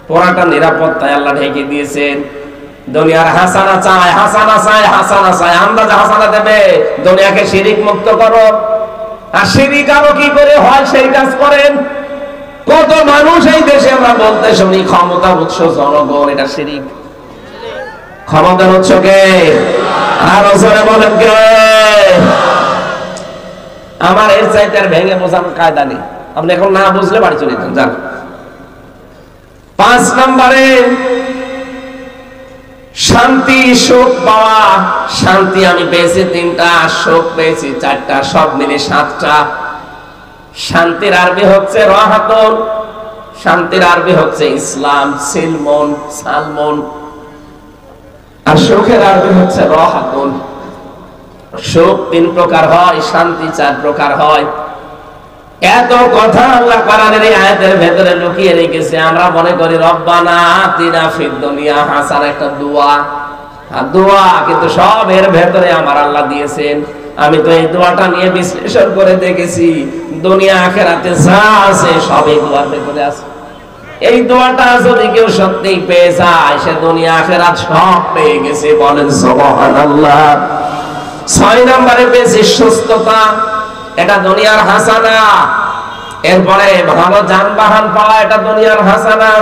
পুরাটা নিরাপত্তায় আল্লাহ ঢেকে দিয়েছেন। দুনিয়ার হাসানা চায়, হাসানা চায়, হাসানা চায়, আন্দাজ হাসানা দেবে। দুনিয়াকে শিরিক মুক্ত করো। আর শিরিক আরো কি করে হয় সেই কাজ করেন। কত মানুষ এই দেশে আমরা বলতে শুনি ক্ষমতার উৎস জনগণ, এটা শিরিক। ক্ষমতার উৎস কে? আরো জোরে বলেন কে? আমার এর চাইতে আর ভেঙে বোঝানোর কায়দা নেই। আপনি এখন না বুঝলে বাড়ি চলে যান। 5 নম্বরে শান্তি সুখ পাওয়া, শান্তি আমি পেয়েছি 3টা, সুখ পেয়েছি 4টা, সব মিলে 7টা। শান্তির আরবি হচ্ছে রাহাতুন, শান্তির আরবি হচ্ছে ইসলাম, সিলমন, সালমন। আর সুখের আরবি হচ্ছে রাহাতুন। সুখ 3 প্রকার হয়, শান্তি 4 প্রকার হয়। এত কথা আল্লাহ কোরআনের এই আয়াতের ভেতরে লুকিয়ে রেখেছে। আমরা মনে করি রব্বানা আতিনা ফিদ দুনিয়া হাসানা, একটা দোয়া, আর দোয়া, কিন্তু সব এর ভেতরে আমার আল্লাহ দিয়েছেন। আমি তো এই দোয়াটা নিয়ে বিশ্লেষণ করে দেখেছি, দুনিয়া আখিরাতে যা আছে সব এই দোয়ার ভেতরে আছে। এই দোয়াটা যদি কেউ সত্যিই পেয়ে যায়, সে দুনিয়া আখিরাত সব পেয়ে গেছে। বলেন সুবহানাল্লাহ। 6 নম্বরে পেয়েছি সুস্থতা, এটা দুনিয়ার হাসানা। এরপরে ভালো যানবাহন পাওয়া, এটা দুনিয়ার হাসানা।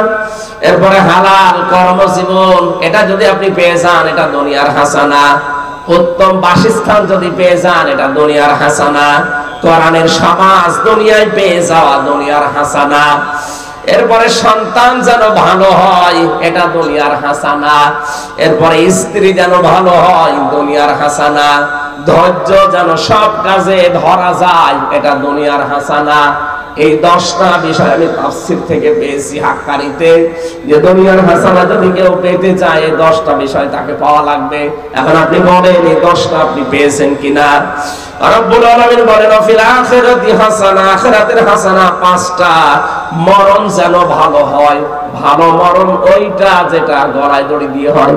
এরপরে হালাল কর্মজীবন, এটা যদি আপনি পেয়ে যান, এটা দুনিয়ার হাসানা। উত্তম বাসস্থান যদি পেয়ে যান, এটা দুনিয়ার হাসানা। কোরআনের সমাজ দুনিয়ায় পেয়ে যাওয়া দুনিয়ার হাসানা। এরপরে সন্তান যেন ভালো হয়, এটা দুনিয়ার হাসানা। এরপরে স্ত্রী যেন ভালো হয়, দুনিয়ার হাসানা। ধৈর্য যেন সব কাজে ধরা যায়, এটা দুনিয়ার হাসানা। এই 10টা বিষয় আমি তাফসীর থেকে পেয়েছি হাক্কারিতে, যে দুনিয়ার হাসানা যদি কেউ পেতে চায়, এই 10টা বিষয় তাকে পাওয়া লাগবে। এখন আপনি বলেন এই 10টা আপনি পেয়েছেন কিনা? রব্বুল আলামিন বলেন ফিল আখিরাতি হাসানা, আখিরাতের হাসানা 5টা। মরণ যেন ভালো হয়। ভালো মরণ ওইটা যেটা গলায় দড়ি দিয়ে হয়,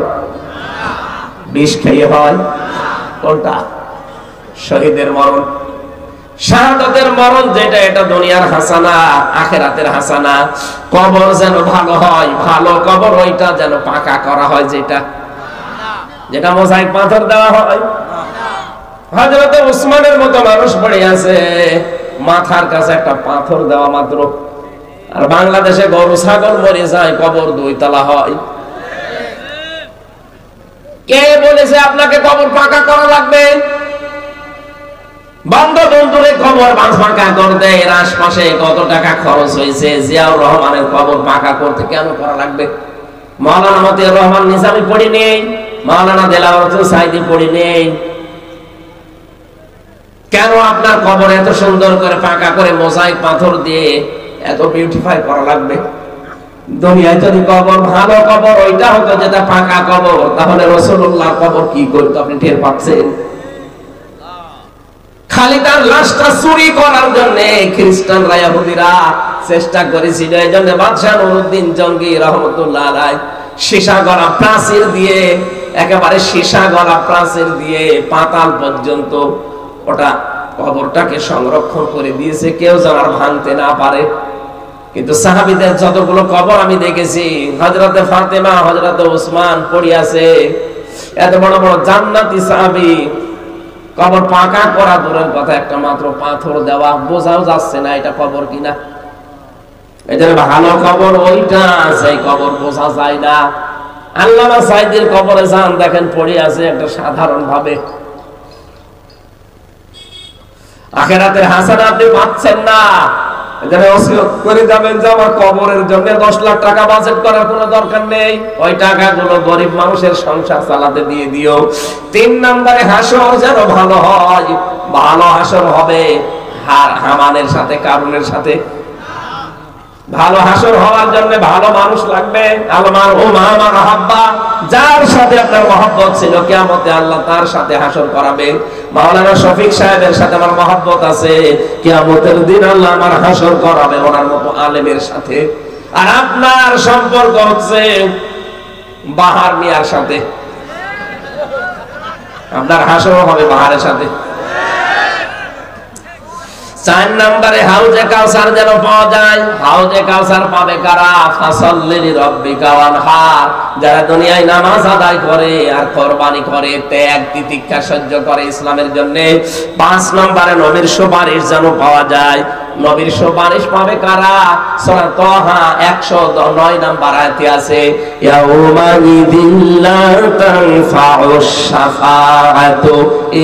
বিষ খেয়ে হয়। কোনটা? শহীদের মরণ, শাহাদাতের মরণ যেটা, এটা দুনিয়ার হাসানা, আখিরাতের হাসানা। কবর যেন ভালো হয়, ভালো কবর ওইটা যেন পাকা করা হয়, যেটা মোজাইক পাথর দেওয়া হয়। হযরতে উসমানের মতো মানুষ পড়ে আছে, মাথার কাছে একটা পাথর দেওয়া মাত্র। আর বাংলাদেশে গরু ছাগল মরে যায়, কবর 2 তলা হয়। কে বলেছে আপনাকে কবর পাকা করা লাগবে? বঙ্গবন্ধুর কবর পাকা করতে এর আশপাশে কত টাকা খরচ হয়েছে। জিয়াউর রহমানের কবর পাকা করতে কেন করা লাগবে? মাওলানা মতিউর রহমান নিজামী পড়ি নেই, মাওলানা দেলাওয়ার হোসেন সাইদি পড়ি নেই। কেন আপনার কবর এত সুন্দর করে পাকা করে মোজাইক পাথর দিয়ে এত বিউটিফাই করা লাগবে? দুনিয়ায় যদি কবর ভালো কবর ওইটা হতো যেটা পাকা কবর, তাহলে রাসূলুল্লাহর কবর কি করতো আপনি টের পাচ্ছেন? খালি তার লাশটা চুরি করার জন্য খ্রিস্টানরা ইহুদিরা চেষ্টা করেছিল। এই জন্য বাদশাহ নুরউদ্দিন জঙ্গি রহমতুল্লাহ আলাইহি সীসা গলা প্রাচীর দিয়ে, একেবারে সীসা গলা প্রাচীর দিয়ে পাতাল পর্যন্ত ওটা কবরটাকে সংরক্ষণ করে দিয়েছে, কেউ যেন আর ভাঙতে না পারে। কিন্তু সাহাবীদের যতগুলো কবর আমি দেখেছি, হযরতে ফাতেমা, হযরতে ওসমান পড়ে আছে। এত বড় বড় জান্নাতি সাহাবী, কবর পাকা করা দূরের কথা, একটা মাত্র পাথর দেওয়া, বোঝাও যাচ্ছে না এটা কবর কিনা। এই জন্য ভালো কবর ওইটা, সেই কবর বোঝা যায় না। আল্লামা সাইদির কবরে যান, দেখেন পড়ে আছে একটা সাধারণ ভাবে। আখিরাতের হাসানা আপনি পাচ্ছেন না। এখানে ওসিয়ত করে যাবেন যে আমার কবরের জন্য 10 লাখ টাকা বাজেট করার কোনো দরকার নেই, ওই টাকাগুলো গরিব মানুষের সংসার চালাতে দিয়ে দিও। 3 নম্বরে হাসর যেন ভালো হয়। ভালো হাসর হবে হামানের সাথে, কারুনের সাথে। ভালো হাসর হওয়ার জন্য ভালো মানুষ লাগবে। আলমার ও মামার হাব্বা, যার সাথে আপনার মহব্বত ছিল, কিয়ামতে আল্লাহ তার সাথে হাসর করাবে। মাওলানা শফিক সাহেবের সাথে আমার মহব্বত আছে, কিয়ামতের দিন আল্লাহ আমার হাসর করাবে ওনার মতো আলেমের সাথে। আর আপনার সম্পর্ক হচ্ছে বাহার মিয়ার সাথে, আপনার হাসর হবে বাহারের সাথে। 4 নম্বরে হাউজে কাউসার যেন পাওয়া যায়। হাউজে কাউসার পাবে কারা? ফাসাল্লি লিরাব্বিকা ওয়ানহার, যারা দুনিয়ায় নামাজ আদায় করে আর কুরবানি করে, ত্যাগ তিতিক্ষা সহ্য করে ইসলামের জন্য। 5 নম্বরে নবীর সুপারিশ যেন পাওয়া যায়। নবীর সুপারিশ পাবে কারা? সূরা তাহা 109 নম্বর আয়াতে আছে, ইয়াউমা ইযিল্লা তানফাউশ শাফাআতু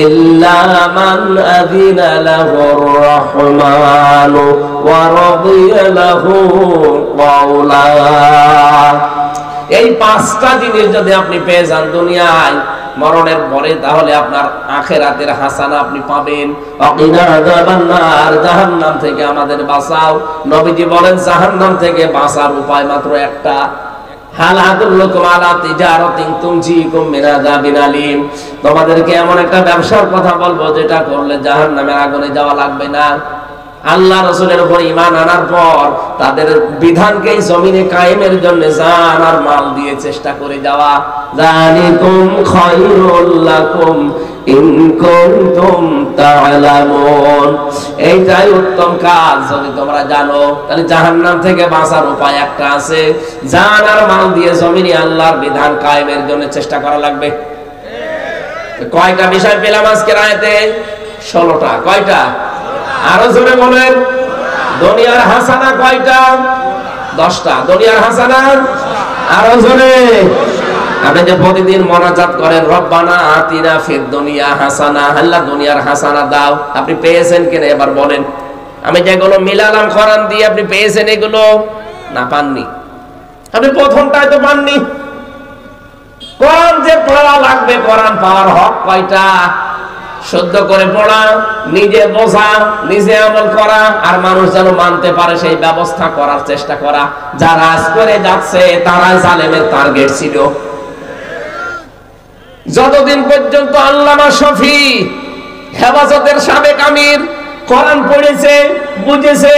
ইল্লা মান আযিনা লাহুর রাহমানু ওয়া রাদিয়া লাহু কাওলা। এই পাঁচটা জিনিস যদি আপনি পেয়ে যান দুনিয়ায় মরণের পরে, তাহলে আপনার আখিরাতের হাসানা আপনি পাবেন। ওয়াকিনা আযাবান নার, জাহান্নাম থেকে আমাদের বাঁচাও। নবীজি বলেন জাহান্নাম থেকে বাঁচার উপায় মাত্র একটা, হাল আদুল্লুকুম আলা তিজারাতিন তুনজিকুম মিন আযাবিন আলীম। তোমাদেরকে এমন একটা ব্যবসার কথা বলবো যেটা করলে জাহান্নামের আগুনে যাওয়া লাগবে না। আল্লাহ রাসূলের উপর ঈমান আনার পর তাদের বিধানকে জমিনে কায়েমের জন্য জান আর মাল দিয়ে চেষ্টা করে যাওয়া। যালিকুম খায়রুল লাকুম ইন কুনতুম তা'লামুন, এইটাই উত্তম কাজ যদি তোমরা জানো। তাহলে জাহান্নাম থেকে বাঁচার উপায় একটা আছে, জান আর মাল দিয়ে জমিনে আল্লাহর বিধান কায়েমের জন্য চেষ্টা করা লাগবে। কয়টা বিষয় পেলাম আজকের আয়াতে? 16টা। কয়টা? আরো জোরে বলেন। দুনিয়ার হাসানা কয়টা? 10টা। দুনিয়ার হাসানা আরো জোরে। আপনি যে প্রতিদিন মোনাজাত করেন রব্বানা আতিনা ফিদ দুনিয়া হাসানা, আল্লাহ দুনিয়ার হাসানা দাও, আপনি পেয়েছেন কিনা এবার বলেন। আমি যেগুলো মিলালাম কোরআন দিয়ে, আপনি পেয়েছেন এগুলো? না, পাননি। আপনি প্রথমটাই তো পাননি। কোরআন যে পড়া লাগবে, কোরআন পাওয়ার হক কয়টা? শুদ্ধ করে পড়া, নিজে বোঝা, নিজে আমল করা, আর মানুষ যেন মানতে পারে সেই ব্যবস্থা করার চেষ্টা করা। যারা আজ করে যাচ্ছে তারাই জালেমের টার্গেট ছিল। যতদিন পর্যন্ত আল্লামা শফি হেফাজতের সাবেক আমির কোরআন পড়েছে, বুঝেছে,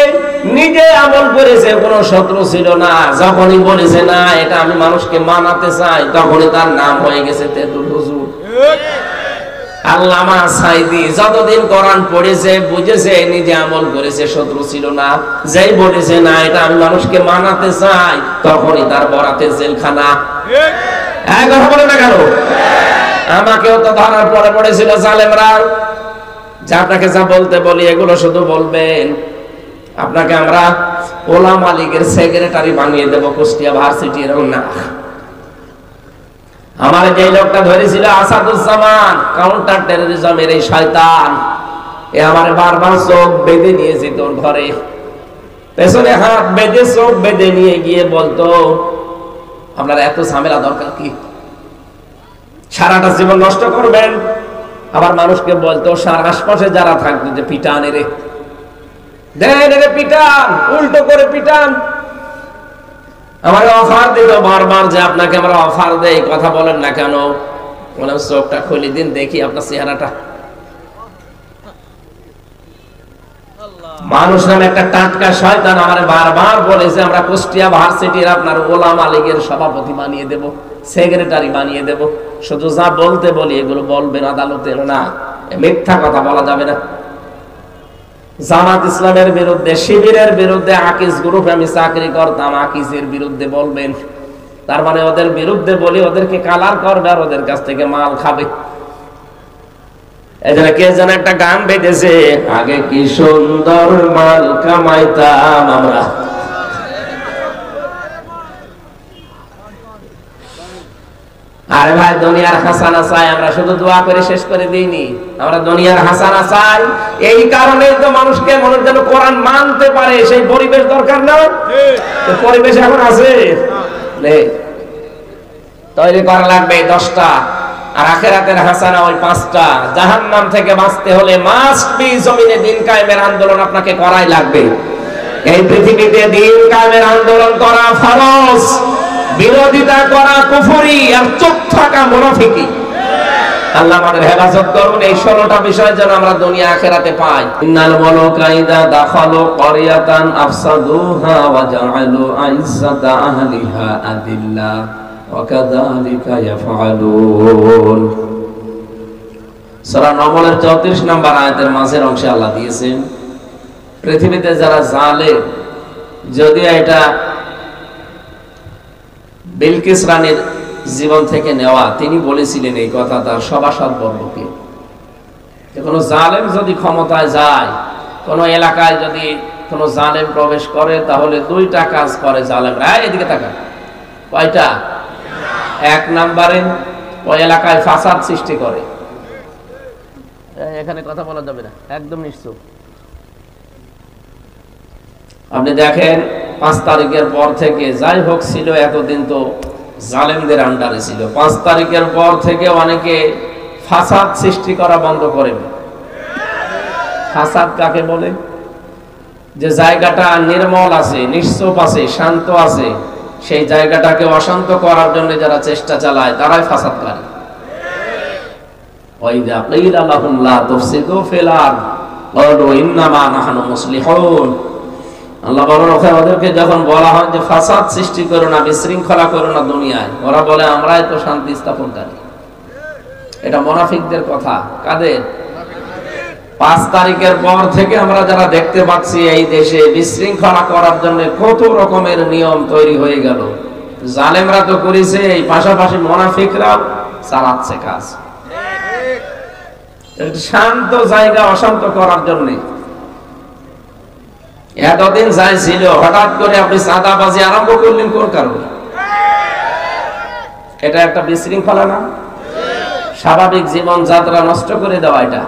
নিজে আমল করেছে, কোনো শত্রু ছিল না। যখনই বলেছে না এটা আমি মানুষকে মানাতে চাই, তখনই তার নাম হয়ে গেছে তেতুল হুজুর। আল্লামা সাইদি যতদিন কোরআন পড়েছে, বুঝেছে, নিজে আমল করেছে, শত্রু ছিল না। যেই বলেছে না এটা আমি মানুষকে মানাতে চাই, তখনই তার বরাতে জেলখানা। এক কথা বলে না কেন? আমাকেও তো ধরার পরে পড়েছিল জালেমরা, যে আপনাকে যা বলতে বলি এগুলো শুধু বলবেন, আপনাকে আমরা ওলামা লীগের সেক্রেটারি বানিয়ে দেব কুষ্টিয়া ভার্সিটি। এরকম না। আমার যে লোকটা ধরেছিল আসাদুজ্জামান, কাউন্টার টেররিজমের এই শয়তান, এ আমার বারবার চোখ বেঁধে নিয়েছে তোর ঘরে, পেছনে হাত বেঁধে চোখ বেঁধে নিয়ে গিয়ে বলতো আপনার এত ঝামেলা দরকার কি? সারাটা জীবন নষ্ট করবেন। আবার মানুষকে বলতো আশপাশে যারা থাকতো যে পিটান এরে, দেন এরে পিটান, উল্টো করে পিটান। আমার অফার দিল বারবার যে আপনাকে আমরা অফার দেই, কথা বলেন না কেন? বললাম চোখটা খুলে দিন দেখি আপনার চেহারাটা। মানুষ নামে একটা টাটকা শয়তান আমার বারবার বলেছে আমরা কুষ্টিয়া ভার্সিটির আপনার ওলামা লীগের সভাপতি বানিয়ে দেব, সেক্রেটারি বানিয়ে দেব। শুধু যা বলতে বলি এগুলো বলবেন আদালতে, না মিথ্যা কথা বলা যাবে না। জামাত ইসলামের বিরুদ্ধে, শিবিরের বিরুদ্ধে, আকিজ গ্রুপে আমি চাকরি করতাম, আকিজের বিরুদ্ধে বলবেন, তার মানে ওদের বিরুদ্ধে বলি ওদেরকে কালার করবে আর ওদের কাছ থেকে মাল খাবে। এজন্য কে যেন একটা গান বেঁধেছে, আগে কি সুন্দর মাল কামাইতাম আমরা। আরে ভাই দুনিয়ার হাসানা চাই, আমরা শুধু দোয়া করে শেষ করে দিইনি, আমরা দুনিয়ার হাসানা চাই। এই কারণে তো মানুষকে মনে যেন কোরআন মানতে পারে সেই পরিবেশ দরকার না? পরিবেশ এখন আছে, তৈরি করা লাগবে 10টা। আর আখিরাতের হাসানা ওই 5টা। জাহান্নাম থেকে বাঁচতে হলে মাস্ট বি জমিনে দিন কায়েমের আন্দোলন আপনাকে করাই লাগবে। এই পৃথিবীতে দিন কায়েমের আন্দোলন করা ফরজ, বিরোধিতা করা কুফরি, আর চুপ থাকা মুনাফিকি। আল্লাহ আমাদের হেফাজত করুন। এই 16টা বিষয় যেন আমরা দুনিয়া আখিরাতে পাই। ইন্নাল মুলুকা ইযা দাখালু ক্বরিয়াতান আফসাদুহা ওয়া জাআলু আইজ্জাতা আহলিহা আদিল্লা ওয়া কাযালিকা ইয়াফআলুন। সূরা নম্বরের 34 নম্বর আয়াতের মাঝের অংশে আল্লাহ দিয়েছেন পৃথিবীতে যারা জালেম, যদিও এটা বিলকিস রানীর জীবন থেকে নেওয়া, তিনি বলেছিলেন এই কথা তার সভাসদ বর্গকে, কোন জালেম যদি ক্ষমতায় যায়, কোন এলাকায় যদি কোন জালেম প্রবেশ করে, তাহলে 2টা কাজ করে জালেমরা। এদিকে তাকা, কয়টা? 1 নম্বরে ওই এলাকায় ফাসাদ সৃষ্টি করে। এখানে কথা বলা যাবে না, একদম নিশ্চয়। আপনি দেখেন 5 তারিখের পর থেকে যাই হোক ছিল, এতদিন তো জালেমদের আন্ডারে ছিল। 5 তারিখের পর থেকে অনেকে ফাসাদ সৃষ্টি করা বন্ধ করেন। ফাসাদ কাকে বলে? যে জায়গাটা নির্মল আছে, নিশ্চুপ আছে, শান্ত আছে, সেই জায়গাটাকে অশান্ত করার জন্য যারা চেষ্টা চালায় তারাই ফাসাদকারী। ওয়াইদা ক্বিলা লাহুম লা তুফসিদু ফিল আরদ ক্বালু ইন্নামা নাহনু মুসলিহুন। আল্লাহ বলেন ওদেরকে যখন বলা হয় যে ফাসাদ সৃষ্টি করো না, বিশৃঙ্খলা করো না দুনিয়ায়, ওরা বলে আমরাই তো শান্তি স্থাপনকারী। এটা মুনাফিকদের কথা। কাদের? 5 তারিখের পর থেকে আমরা যারা দেখতে পাচ্ছি এই দেশে বিশৃঙ্খলা করার জন্য কত রকমের নিয়ম তৈরি হয়ে গেল। জালেমরা তো করেছে, এই পাশাপাশি মুনাফিকরাও চালাচ্ছে কাজ। শান্ত জায়গা অশান্ত করার জন্য। এতদিন যাই ছিল, হঠাৎ করে আপনি চাঁদাবাজি আরম্ভ করলেন কোন কারণে? এটা একটা বিশৃঙ্খলা না? স্বাভাবিক জীবন যাত্রা নষ্ট করে দেওয়া। এটা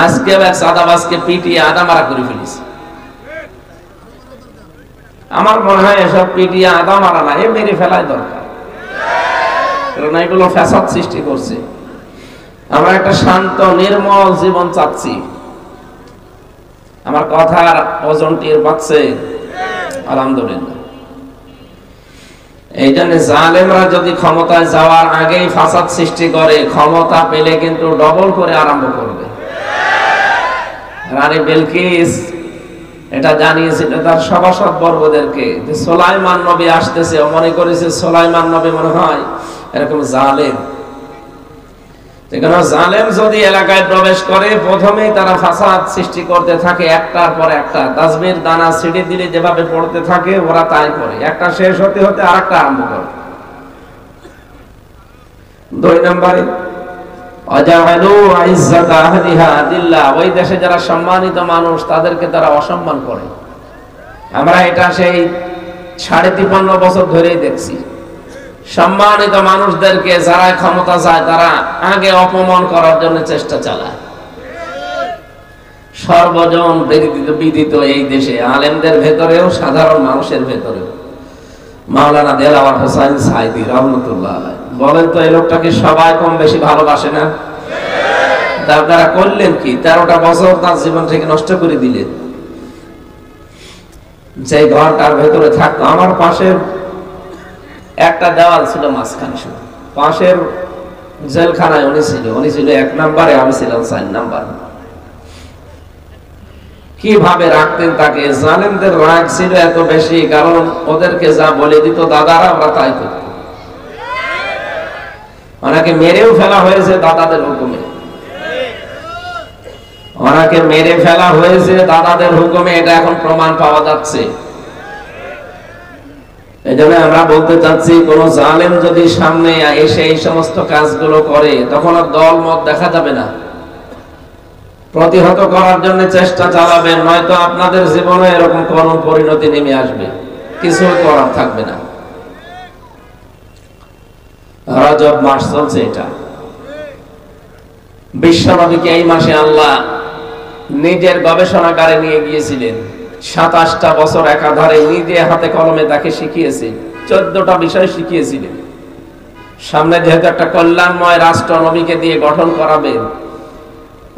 আজকে এক চাঁদাবাজকে পিটিয়ে আদা মারা করে ফেলিস। আমার মনে হয় এসব পিটিয়ে আদা মারা না, এ মেরে ফেলাই দরকার, কারণ এগুলো ফ্যাসাদ সৃষ্টি করছে। আমরা একটা শান্ত নির্মল জীবন চাচ্ছি। আমার কথার ওজন টের পাচ্ছে? আলহামদুলিল্লাহ। এই জন্য জালেমরা যদি ক্ষমতায় যাওয়ার আগেই ফাসাদ সৃষ্টি করে, ক্ষমতা পেলে কিন্তু ডবল করে আরম্ভ করবে। রানী বিলকিস এটা জানিয়েছিল তার সভাসদ বর্গদেরকে যে সুলাইমান নবী আসতেছে। ও মনে করেছে সুলাইমান নবী মনে হয় এরকম জালেম। জালেম যদি এলাকায় প্রবেশ করে, প্রথমেই তারা ফাসাদ সৃষ্টি করতে থাকে, একটার পর একটা। তাসবির দানা ছিঁড়ে দিলে যেভাবে পড়তে থাকে ওরা তাই করে, একটা শেষ হতে হতে আরেকটা আরম্ভ করে। 2 নম্বরে আজালু ইজ্জাত আহলিহা আদিল্লাহ, ওই দেশে যারা সম্মানিত মানুষ তাদেরকে তারা অসম্মান করে। আমরা এটা সেই 53.5 বছর ধরেই দেখছি। সম্মানিত মানুষদেরকে যারা ক্ষমতা চায় তারা আগে অপমান করার জন্য চেষ্টা চালায়। সর্বজন বিদিত এই দেশে, আলেমদের ভেতরেও সাধারণ মানুষের ভেতরেও। মাওলানা দেলাওয়ার হোসেন সাইদি রহমতুল্লাহ আলাইহি বলেন তো, এই লোকটাকে সবাই কম বেশি ভালোবাসে না? তারা করলেন কি? 13টা বছর তার জীবন থেকে নষ্ট করে দিলেন। যে ঘরটার ভেতরে থাকতো, আমার পাশের একটা দেওয়াল ছিল মাঝখানে, শুধু পাশের জেলখানায় উনি ছিল 1 নম্বরে, আমি ছিলাম 4 নাম্বার। কিভাবে রাখতেন তাকে? জালেমদের রাগ ছিল এত বেশি, কারণ ওদেরকে যা বলে দিত দাদারা, ওরা তাই করত। ওনাকে মেরেও ফেলা হয়েছে দাদাদের হুকুমে, ওনাকে মেরে ফেলা হয়েছে দাদাদের হুকুমে। এটা এখন প্রমাণ পাওয়া যাচ্ছে। এজন্য আমরা বলতে চাচ্ছি, কোন জালেম যদি সামনে এসে এই সমস্ত কাজগুলো করে, তখন আর দল মত দেখা যাবে না। প্রতিহত করার জন্য চেষ্টা চালাবেন, নয়তো আপনাদের জীবনে এরকম কোন পরিণতি নেমে আসবে, কিছু করার থাকবে না। রজব মাস চলছে, এটা বিশ্বনবীকে এই মাসে আল্লাহ নিজের গবেষণাগারে নিয়ে গিয়েছিলেন। 27টা বছর একাধারে নিজে হাতে কলমে তাকে শিখিয়েছেন, 14টা বিষয় শিখিয়েছিলেন। সামনে যেহেতু একটা কল্যাণময় রাষ্ট্র নবীকে দিয়ে গঠন করাবেন,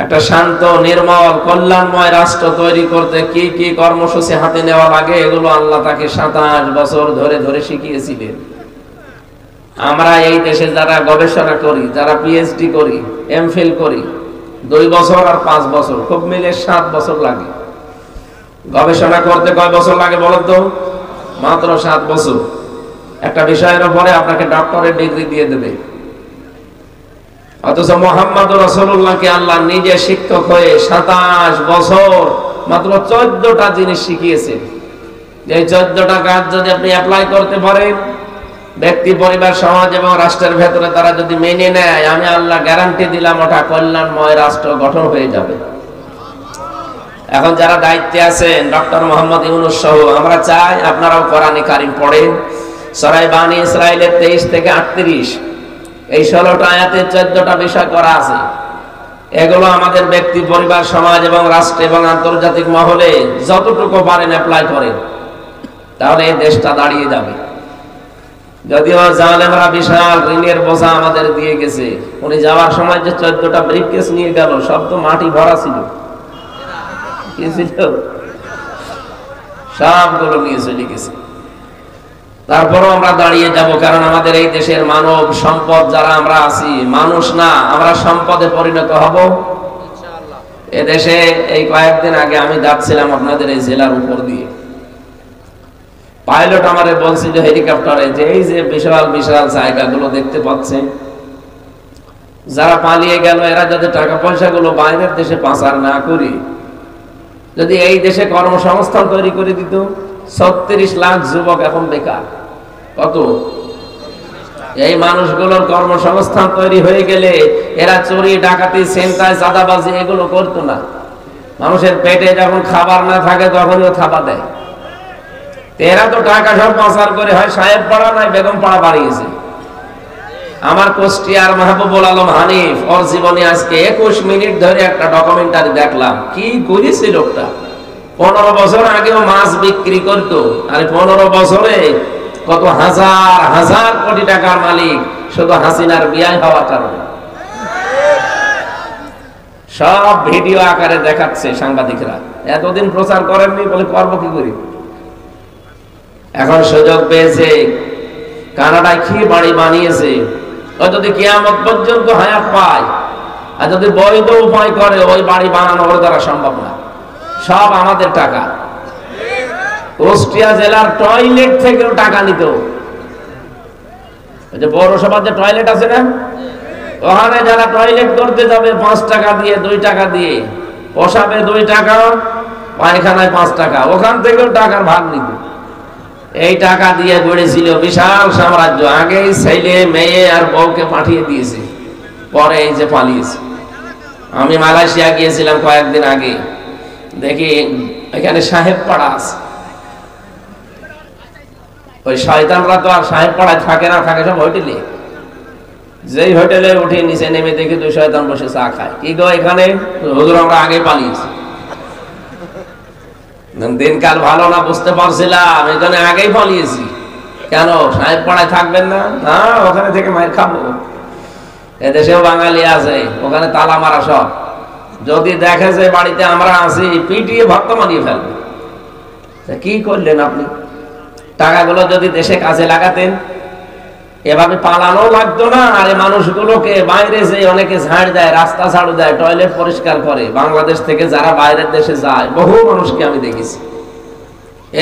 একটা শান্ত নির্মল কল্যাণময় রাষ্ট্র তৈরি করতে কি কি কর্মসূচি হাতে নেওয়া লাগে, এগুলো আল্লাহ তাকে 27 বছর ধরে ধরে শিখিয়েছিলেন। আমরা এই দেশে যারা গবেষণা করি, যারা পিএইচডি করি, এমফিল করি, 2 বছর আর 5 বছর, খুব মিলে 7 বছর লাগে। গবেষণা করতে কয় বছর লাগে বলেন তো? মাত্র 7 বছর। একটা বিষয়ের উপরে আপনাকে ডক্টরেট ডিগ্রি দিয়ে দেবে। অথচ মুহাম্মদুর রাসূলুল্লাহকে আল্লাহ নিজে শিক্ষক হয়ে 27 বছর মাত্র 14টা জিনিস শিখিয়েছেন। যে 14টা কাজ যদি আপনি অ্যাপ্লাই করতে পারেন, ব্যক্তি, পরিবার, সমাজ এবং রাষ্ট্রের ভেতরে তারা যদি মেনে নেয়, আমি আল্লাহ গ্যারান্টি দিলাম ওটা কল্যাণময় রাষ্ট্র গঠন হয়ে যাবে। এখন যারা দায়িত্বে আছেন, ডক্টর মোহাম্মদ ইউনূস সহ, আমরা চাই আপনারাও কোরআনে কারীম পড়েন। সূরা বানী ইসরাঈলের 23 থেকে 38 এই 16টা আয়াতে 14টা বিষয় করা আছে। এগুলো আমাদের ব্যক্তি, পরিবার, সমাজ এবং রাষ্ট্র এবং আন্তর্জাতিক মহলে যতটুকু পারেন অ্যাপ্লাই করেন, তাহলে এই দেশটা দাঁড়িয়ে যাবে। যদিও জালেমরা বিশাল ঋণের বোঝা আমাদের দিয়ে গেছে। উনি যাওয়ার সময় যে 14টা ব্রিফকেস নিয়ে গেল, সব তো মাটি ভরা ছিল, কি ছিল? সবগুলো নিয়ে চলে গেছে। তারপরও আমরা দাঁড়িয়ে যাব, কারণ আমাদের এই দেশের মানব সম্পদ যারা আমরা আছি, মানুষ না, আমরা সম্পদে পরিণত হব ইনশাআল্লাহ। এদেশে এই কয়েকদিন আগে আমি যাচ্ছিলাম আপনাদের এই জেলার উপর দিয়ে, পাইলট আমারে বলছিল হেলিকপ্টারে যে এই যে বিশাল বিশাল জায়গাগুলো দেখতে পাচ্ছেন, যারা পালিয়ে গেল এরা যদি টাকা পয়সাগুলো বাইরের দেশে পাচার না করি, যদি এই দেশে কর্মসংস্থান তৈরি করে দিত, 36 লাখ যুবক এখন বেকার। কত? এই মানুষগুলোর কর্মসংস্থান তৈরি হয়ে গেলে এরা চুরি ডাকাতি ছিনতাই চাঁদাবাজি এগুলো করতো না। মানুষের পেটে যখন খাবার না থাকে তখনই ও থাবা দেয়। এরা তো টাকা সব পাচার করে হয় সাহেব পাড়া নয় বেগম পাড়া বাড়িয়েছে। আমার কুষ্টিয়ার মাহবুবুল আলম হানিফ, ওর জীবনে আজকে 21 মিনিট ধরে একটা ডকুমেন্টারি দেখলাম। কি করেছে লোকটা! 15 বছর আগেও মাছ বিক্রি করতো, আর 15 বছরে কত হাজার হাজার কোটি টাকার মালিক, শুধু হাসিনার বিয়ে হওয়ার কারণে। সব ভিডিও আকারে দেখাচ্ছে সাংবাদিকরা। এতদিন প্রচার করেননি বলে করবো কি করি? এখন সুযোগ পেয়েছে, কানাডায় কি বাড়ি বানিয়েছে। ও যদি কিয়ামত পর্যন্ত হায়াত পায়, আর যদি বৈধ উপায় করে, ওই বাড়ি বানানো ওর দ্বারা সম্ভব না। সব আমাদের টাকা। কুষ্টিয়া জেলার টয়লেট থেকেও টাকা নিত। ওই যে পৌরসভার যে টয়লেট আছে না, ওখানে যারা টয়লেট করতে যাবে 5 টাকা দিয়ে, 2 টাকা দিয়ে, পোষাবে 2 টাকা, পায়খানায় 5 টাকা, ওখান থেকেও টাকার ভাগ নিত। এই টাকা দিয়ে গড়েছিল বিশাল সাম্রাজ্য। আগেই ছেলে মেয়ে আর বউকে পাঠিয়ে দিয়েছে, পরে এই যে পালিয়েছে। আমি মালয়েশিয়া গিয়েছিলাম কয়েকদিন আগে, দেখি এখানে সাহেব পাড়া আছে। ওই শয়তানরা তো আর সাহেব পাড়ায় থাকে না, থাকে সব হোটেলে। যেই হোটেলে উঠে নিচে নেমে দেখি 2 শয়তান বসে চা খায়। কি গো এখানে? হুজুর আমরা আগে পালিয়েছি। দিনকাল ভালো না বুঝতে পারছিলাম, এখানে আগেই পালিয়েছি। কেন সাহেব পাড়ায় থাকবেন না? না, ওখানে থেকে মায়ের খাবো। এদেশেও বাঙালি আছে, ওখানে তালা মারা সব। যদি দেখে যে বাড়িতে আমরা আছি, পিটিয়ে ভক্ত মানিয়ে ফেলবে। কি করলেন আপনি? টাকাগুলো যদি দেশে কাজে লাগাতেন, এভাবে পালানো লাগতো না। আর এই মানুষগুলোকে বাইরে যে অনেকে ঝাড় দেয়, রাস্তা ঝাড়ু দেয়, টয়লেট পরিষ্কার করে, বাংলাদেশ থেকে যারা বাইরের দেশে যায়, বহু মানুষকে আমি দেখেছি।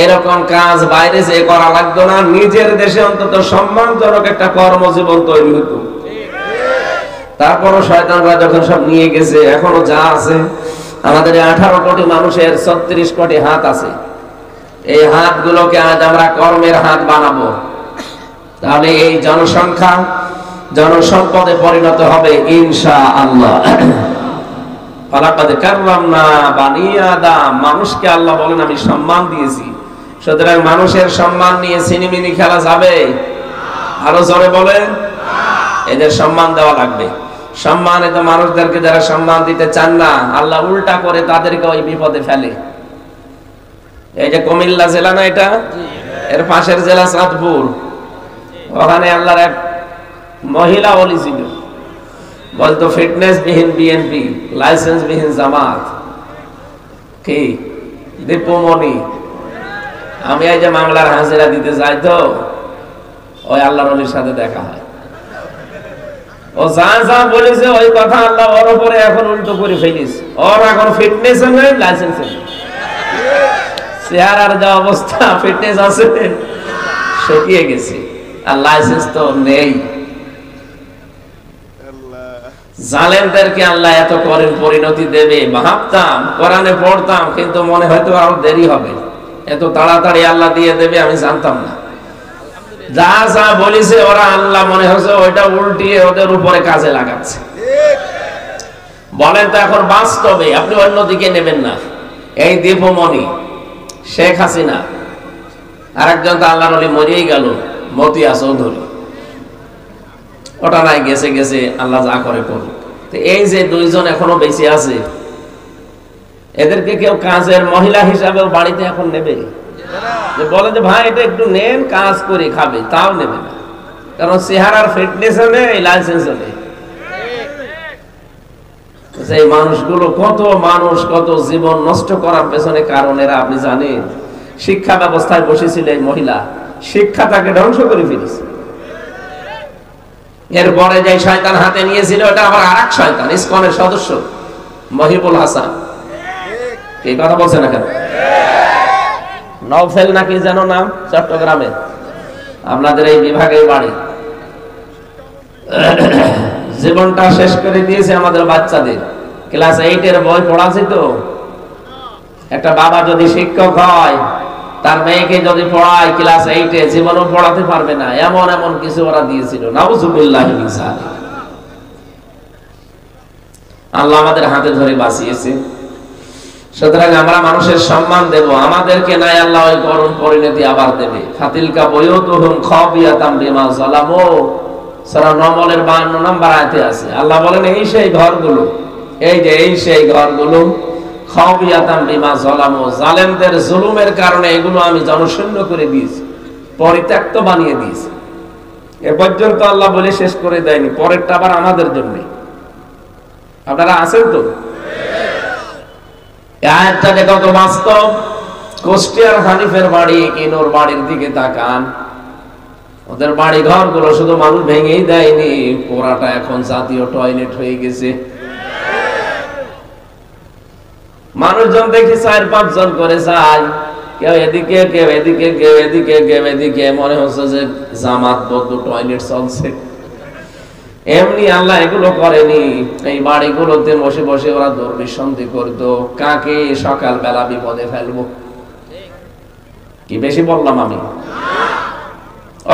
এরকম কাজ বাইরে যে করা লাগতো না, নিজের দেশে অন্তত সম্মানজনক একটা কর্মজীবন তৈরি হতো। তারপরও শয়তানরা যখন সব নিয়ে গেছে, এখনো যা আছে, আমাদের 18 কোটি মানুষের 36 কোটি হাত আছে। এই হাতগুলোকে আজ আমরা কর্মের হাত বানাবো, তাহলে এই জনসংখ্যা জনসম্পদে পরিণত হবে ইনশাআল্লাহ। ফালাকাদ কাররামনা বানি আদম, মানুষকে আল্লাহ বলেন আমি সম্মান দিয়েছি। সুতরাং মানুষের সম্মান নিয়ে সিনেমিনি খেলা যাবে? আরো জোরে বলেন। এদের সম্মান দেওয়া লাগবে। সম্মানিত মানুষদেরকে যারা সম্মান দিতে চান না, আল্লাহ উল্টা করে তাদেরকে ওই বিপদে ফেলে। এই যে কুমিল্লা জেলা না এটা, এর পাশের জেলা চাঁদপুর, ওখানে আল্লাহর এক মহিলা ওলি ছিল, বলতো ফিটনেস বিহীন বিএনপি, লাইসেন্স বিহীন জামাত। কি দীপুমণি? আমি এই যে মামলার হাজিরা দিতে যাই, তো ওই আল্লাহর ওলির সাথে দেখা হয়। ও যা যা বলেছে ওই কথা আল্লাহ ওর উপরে এখন উল্টো করে ফেলিস। ওর এখন ফিটনেস নেই, লাইসেন্স নেই। চেহারার যা অবস্থা, ফিটনেস আছে শুকিয়ে গেছে, আর লাইসেন্স তো নেই। জালেমদেরকে আল্লাহ এত করেন পরিণতি দেবে ভাবতাম, কোরআনে পড়তাম, কিন্তু মনে হয়তো আরো দেরি হবে। এত তাড়াতাড়ি আল্লাহ দিয়ে দেবে আমি জানতাম না। যা যা বলেছে ওরা, আল্লাহ মনে হচ্ছে ওইটা উল্টিয়ে ওদের উপরে কাজে লাগাচ্ছে। বলেন তো এখন বাস্তবে আপনি অন্যদিকে নেবেন না। এই দীপুমণি, শেখ হাসিনা, আরেকজন তো আল্লাহর ওলি মরিয়েই গেল, মতিয়া চৌধুরী। ওটা নাই, গেছে গেছে, আল্লাহ যা করে করুক। তো এই যে 2 জন এখনো বেঁচে আছে, এদেরকে কেউ কাজের মহিলা হিসাবেও বাড়িতে এখন নেবে? বলে যে ভাই এটা একটু নেন, কাজ করে খাবে, তাও নেবে না। কারণ চেহারার ফিটনেস নেই, লাইসেন্স নেই। এই মানুষগুলো কত জীবন নষ্ট করার পেছনে কারণেরা আপনি জানেন? শিক্ষা ব্যবস্থায় বসেছিল এই মহিলা, শিক্ষা তাকে ধ্বংস করে ফেলেছে। এরপরে যে শয়তান হাতে নিয়েছিল ওটা আবার আরেক শয়তান, ইসকনের সদস্য মহিবুল হাসান। এই কথা বলছে না কেন? নওফেল নাকি যেন নাম, চট্টগ্রামে আপনাদের এই বিভাগের বাড়ি। জীবনটা শেষ করে দিয়েছে আমাদের বাচ্চাদের। ক্লাস 8 এর বই পড়াছি তো। একটা বাবা যদি শিক্ষক হয়, তার মেয়েকে যদি পড়ায় ক্লাস 8 এ, জীবনও পড়াতে পারবে না, এমন এমন কিছু ওরা দিয়েছিল। নাউজুবিল্লাহি মিন যালিক। আল্লাহ আমাদের হাতে ধরে বাঁচিয়েছে। সুতরাং আমরা মানুষের সম্মান দেব, আমাদেরকে নাই আল্লাহ ওই করুণ পরিণতি আবার দেবে। ফাতিলকা বুয়ুতুহুম খাবিয়াতাম বিমা যালামু, সূরা নমলের 52 নম্বর আয়াতে আছে। আল্লাহ বলেন এই সেই ঘরগুলো, এই সেই ঘরগুলো খাবিয়াতাম বিমা যালামু, জালেমদের জুলুমের কারণে এগুলো আমি জনশূন্য করে দিয়েছি, পরিত্যক্ত বানিয়ে দিয়েছি। এ পর্যন্ত আল্লাহ বলে শেষ করে দেয়নি, পরেরটা আবার আমাদের জন্য। আপনারা আছেন তো? আয়াতটা দেখো তো বাস্তব। কুষ্টিয়ার হানিফের বাড়ি, কিনোর বাড়ির দিকে তাকান। ওদের বাড়ি ঘর গুলো শুধু মানুষ ভেঙেই দেয়নি, পোড়াটা এখন জাতীয় টয়লেট হয়ে গেছে। মানুষজন দেখি 4-5 জন করে যায়, কেউ এদিকে কেউ এদিকে কেউ এদিকে কেউ এদিকে, মনে হচ্ছে যে জামাতবদ্ধ টয়লেট চলছে। এমনি আল্লাহ এগুলো করেনি। এই বাড়িগুলোতে বসে বসে ওরা দুর্বিসন্ধি করতো, কাকে সকাল বেলা বিপদে ফেলবো। কি বেশি বললাম আমি?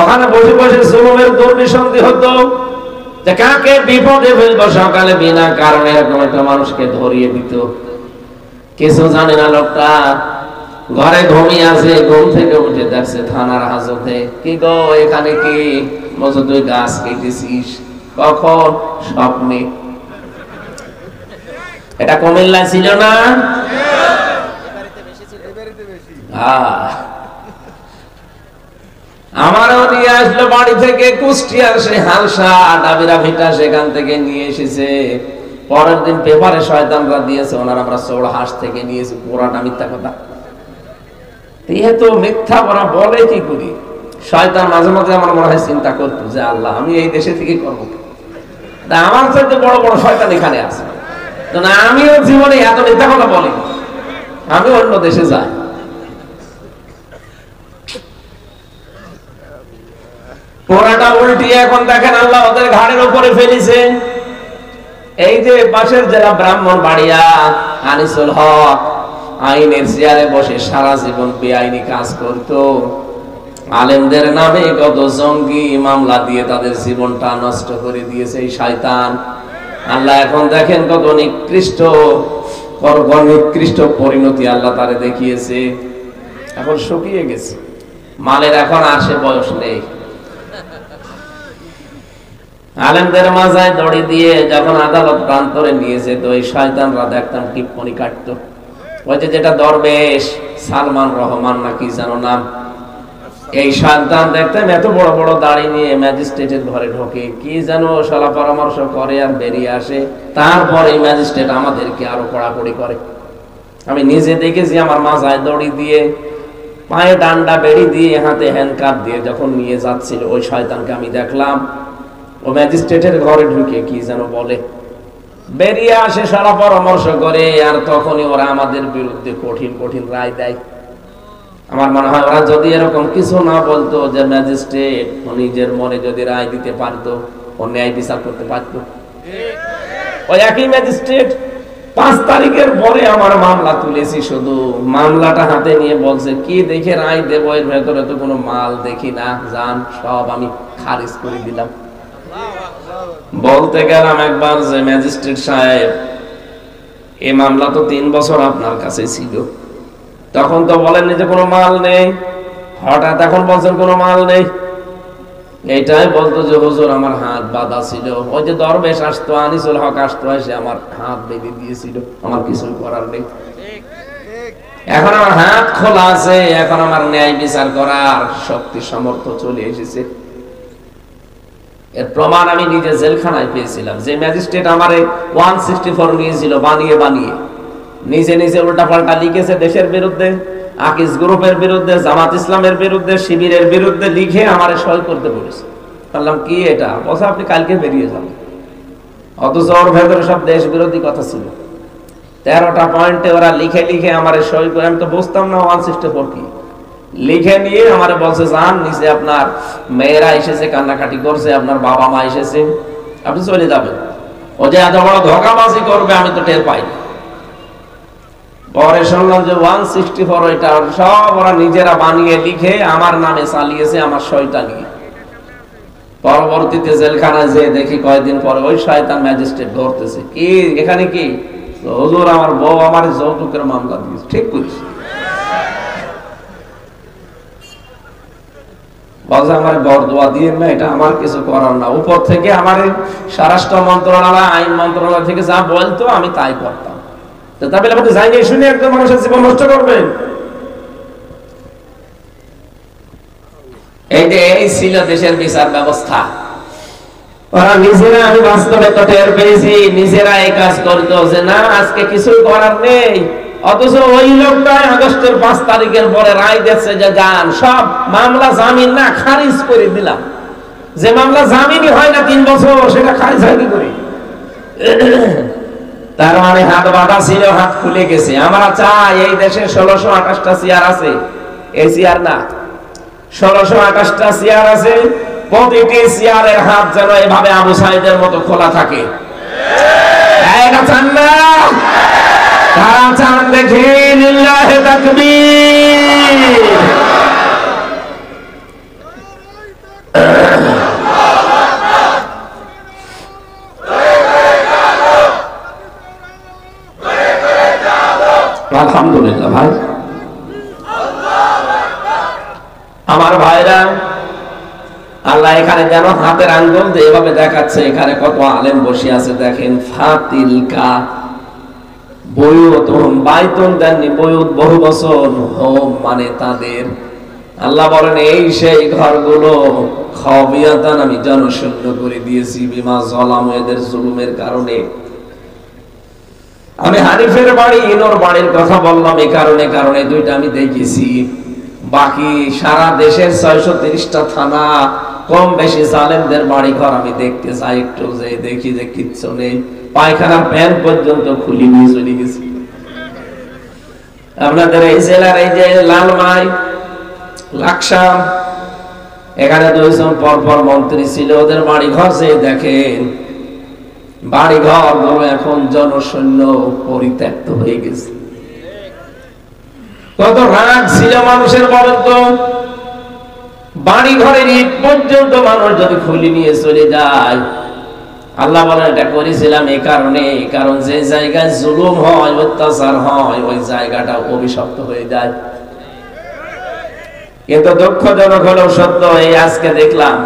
ওখানে বসে বসে জুলুমের দুর্বিসন্ধি হতো, যে কাকে বিপদে ফেলবো সকালে বিনা কারণে। এরকম একটা মানুষকে ধরিয়ে দিত। কিছু জানে না লোকটা, ঘরে ঘুমিয়ে আছে, ঘুম থেকে উঠে দেখছে থানার হাজতে। কি গো এখানে কি? বলছে তুই গাছ কেটেছিস। কখন? স্বপ্নে। এটা কুমিল্লা ছিল না? আমারও নিয়ে আসলো বাড়ি থেকে কুষ্টিয়ার সে হালসা ডাবিরা ভিটা, সেখান থেকে নিয়ে এসেছে। পরের দিন পেপারে শয়তানরা দিয়েছে, ওনার আমরা চৌড় হাঁস থেকে নিয়েছি। পুরাটা মিথ্যা কথা। তো মিথ্যা ওরা বলে কি করি? শয়তান মাঝে মাঝে আমার মনে হয় চিন্তা করতো যে আল্লাহ আমি এই দেশে থেকে করবো, আমার চাইতে বড় বড় শয়তান এখানে আছে, আমিও জীবনে এত মিথ্যা কথা বলি, আমি অন্য দেশে যাই। পোড়াটা উল্টিয়ে এখন দেখেন আল্লাহ ওদের ঘাড়ের উপরে ফেলেছে। এই যে পাশের জেলা ব্রাহ্মণবাড়িয়া, আনিসুল হক আইনের চেয়ারে বসে সারা জীবন বেআইনি কাজ করতো। আলেমদের নামে কত জঙ্গি মামলা দিয়ে তাদের জীবনটা নষ্ট করে দিয়েছে এই শয়তান। আল্লাহ এখন দেখেন কত নিকৃষ্ট পরিণতি আল্লাহ তারে দেখিয়েছে। এখন শুকিয়ে গেছে, মালের এখন আর সে বয়স নেই। আলেমদের মাজায় দড়ি দিয়ে যখন আদালত প্রান্তরে নিয়েছে, তো এই শয়তানরা দেখতাম টিপ্পনি কাটতো। ওই যেটা দরবেশ সালমান রহমান নাকি জানো নাম, এই সন্তান দেখতাম এত বড় বড় দাড়ি নিয়ে ম্যাজিস্ট্রেটের ঘরে ঢোকে, কি যেন সলা পরামর্শ করে আর বেরিয়ে আসে। তারপরে এই ম্যাজিস্ট্রেট আমাদেরকে আরো কড়াকড়ি করে। আমি নিজে দেখেছি, আমার মাজায় দড়ি দিয়ে, পায়ে ডান্ডা বেড়ি দিয়ে, হাতে হ্যান্ডকাপ দিয়ে যখন নিয়ে যাচ্ছিল, ওই শয়তানকে আমি দেখলাম ও ম্যাজিস্ট্রেটের ঘরে ঢুকে কি যেন বলে, বেরিয়ে আসে, সারা পরামর্শ করে, আর তখনই ওরা আমাদের বিরুদ্ধে কঠিন কঠিন রায় দেয়। আমার মনে হয় ওরা যদি এরকম কিছু না বলতো, যে ম্যাজিস্ট্রেট নিজের মনে যদি রায় দিতে পারতো, ও ন্যায় বিচার করতে পারতো। ওই একই ম্যাজিস্ট্রেট 5 তারিখের পরে আমার মামলা তুলেছি, শুধু মামলাটা হাতে নিয়ে বলছে কি দেখে রায় দেবো, এর ভেতরে তো কোনো মাল দেখি না, জান সব আমি খারিজ করে দিলাম। বলতে গেলাম একবার যে ম্যাজিস্ট্রেট সাহেব, এই মামলা তো 3 বছর আপনার কাছে ছিল, তখন তো বলেননি যে কোনো মাল নেই, হঠাৎ এখন বলছেন কোনো মাল নেই। এইটাই বলতো যে হুজুর আমার হাত বাঁধা ছিল, ওই যে দরবেশ আসতো, আনিসুল হক আসতো, এসে আমার হাত বেঁধে দিয়েছিল, আমার কিছু করার নেই। এখন আমার হাত খোলা আছে, এখন আমার ন্যায় বিচার করার শক্তি সামর্থ্য চলে এসেছে। এর প্রমাণ আমি নিজে জেলখানায় পেয়েছিলাম। যে ম্যাজিস্ট্রেট আমারে 164 নিয়েছিল বানিয়ে বানিয়ে, নিজে নিজে উল্টাপাল্টা লিখেছে দেশের বিরুদ্ধে, আকিস গ্রুপের বিরুদ্ধে, জামাত ইসলামের বিরুদ্ধে, শিবিরের বিরুদ্ধে লিখে আমারে সই করতে বলেছে। বললাম কি এটা? বলছে আপনি কালকে বেরিয়ে যান। অথচ ওর ভেতরে সব দেশ বিরোধী কথা ছিল। 13টা পয়েন্টে ওরা লিখে লিখে আমারে সই করে, আমি তো বুঝতাম না 164 কি, লিখে নিয়ে আমারে বলছে যান নিচে, আপনার মেয়েরা এসেছে কান্নাকাটি করছে, আপনার বাবা মা এসেছে, আপনি চলে যাবেন। ও যে এত বড় ধোঁকাবাজি করবে আমি তো টের পাই। পরে শুনলাম যে 164 ওইটা সব ওরা নিজেরা বানিয়ে লিখে আমার নামে চালিয়েছে, আমার সইটা নিয়ে। পরবর্তীতে জেলখানায় যেয়ে দেখি কয়েকদিন পরে ওই শয়তান ম্যাজিস্ট্রেট ধরতেছে, কি এখানে কি? হুজুর আমার বউ আমার যৌতুকের মামলা দিয়েছে। ঠিক করিস? বলছে আমার বরদোয়া দিয়ে না, এটা আমার কিছু করার না, উপর থেকে আমার স্বরাষ্ট্র মন্ত্রণালয় আইন মন্ত্রণালয় থেকে যা বলতো আমি তাই করতাম। তাহলে আপনি যাইনি শুনে একদম মানুষের জীবন নষ্ট করবেন? এই ছিল দেশের বিচার ব্যবস্থা। ওরা নিজেরা, আমি বাস্তবে তো টের পেয়েছি, নিজেরা এই কাজ করতো যে না আজকে কিছু করার নেই। অথচ ওই লোকটাই আগস্টের 5 তারিখের পরে রায় দিচ্ছে যে যান সব মামলা জামিন না খারিজ করে দিলাম। যে মামলা জামিনই হয় না 3 বছর, সেটা খারিজ হয় কি করে? তার মানে হাত বাঁধা ছিল, হাত খুলে গেছে। আমরা চাই এই দেশে 1628টা চেয়ার আছে, এই চেয়ার না, 1628টা চেয়ার আছে, প্রতিটি চেয়ারের হাত যেন এভাবে আবু সাইদের মতো খোলা থাকে। এটা চান না? তারা চান দেখি লিল্লাহি তাকবীর। আলহামদুলিল্লাহ ভাই, আমার ভাইরা, আল্লাহ এখানে যেন হাতের আঙ্গুল দিয়ে এভাবে দেখাচ্ছে এখানে কত আলেম বসে আছে। দেখেন ফাতিলকা বয়ুতুম, বাইতুন দেননি, বয়ুত বহু বছর, হোম মানে তাদের। আল্লাহ বলেন এই সেই ঘরগুলো খাবিয়াতান, আমি জনশূন্য করে দিয়েছি, বিমা যালামু, এদের জুলুমের কারণে। আমি হানিফের বাড়ি ইনোর বাড়ির কথা বললাম এই কারণে দুইটা আমি দেখেছি। বাকি সারা দেশের 630টা থানা কম বেশি জালেমদের বাড়ি ঘর আমি দেখতে যাই, একটু যে দেখি যে কিচ্ছু নেই, পায়খানার প্যান্ট পর্যন্ত খুলি নিয়ে চলে গেছি। আপনাদের এই জেলার এই যে লালমাই, লাকসাম, এখানে 2 জন পরপর মন্ত্রী ছিল, ওদের বাড়ি ঘর যে দেখেন, বাড়ি ঘর গুলো এখন জনশূন্য পরিত্যক্ত হয়ে গেছে। কত রাগ ছিল মানুষের বলেন তো? বাড়ি ঘরের ইট পর্যন্ত মানুষ যদি খুলি নিয়ে চলে যায়। আল্লাহ বলেন এটা করেছিলাম এই কারণে, কারণ যে জায়গায় জুলুম হয়, অত্যাচার হয়, ওই জায়গাটা অভিশপ্ত হয়ে যায়। কিন্তু দুঃখজনক হলেও সত্য, এই আজকে দেখলাম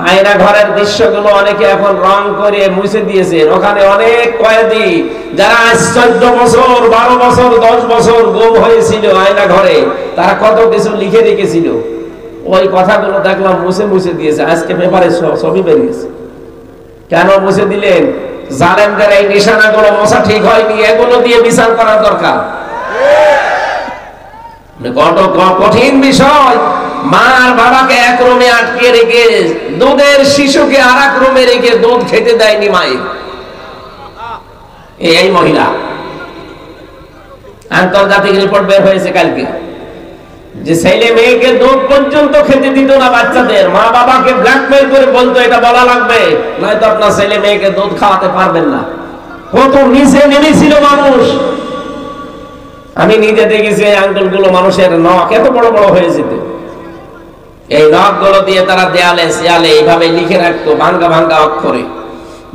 আয়না ঘরের দৃশ্যগুলো অনেকে এখন রং করে মুছে দিয়েছেন। ওখানে অনেক কয়েদি যারা 14 বছর, 12 বছর, 10 বছর গুম হয়েছিল আয়না ঘরে, তারা কত কিছু লিখে রেখেছিল, ওই কথাগুলো দেখলাম মুছে দিয়েছে। আজকে পেপারে ছবি বেরিয়েছে। কেন মুছে দিলেন? জালেমদের এই নিশানাগুলো মোছা ঠিক হয়নি, এগুলো দিয়ে বিচার করা দরকার। কত কঠিন বিষয়। মার বাবাকে এক রুমে আটকে রেখে, দুধের শিশুকে আর এক রুমে রেখে দুধ খেতে দেয়নি মায়ের এই মহিলা। আন্তর্জাতিক রিপোর্ট বের হয়েছে কালকে, যে ছেলে মেয়েকে দুধ পর্যন্ত খেতে দিত না বাচ্চাদের। মা বাবাকে ব্ল্যাকমেইল করে বলতো এটা বলা লাগবে, নয়তো আপনার ছেলে মেয়েকে দুধ খাওয়াতে পারবেন না। কত নিচে নেমেছিল মানুষ। আমি নিজে দেখেছি এই আঙ্গুলগুলো মানুষের নখ এত বড় বড় হয়ে যেত। এই নখগুলো দিয়ে তারা দেয়ালে শিয়ালে এইভাবে লিখে রাখতো ভাঙ্গা ভাঙ্গা অক্ষরে,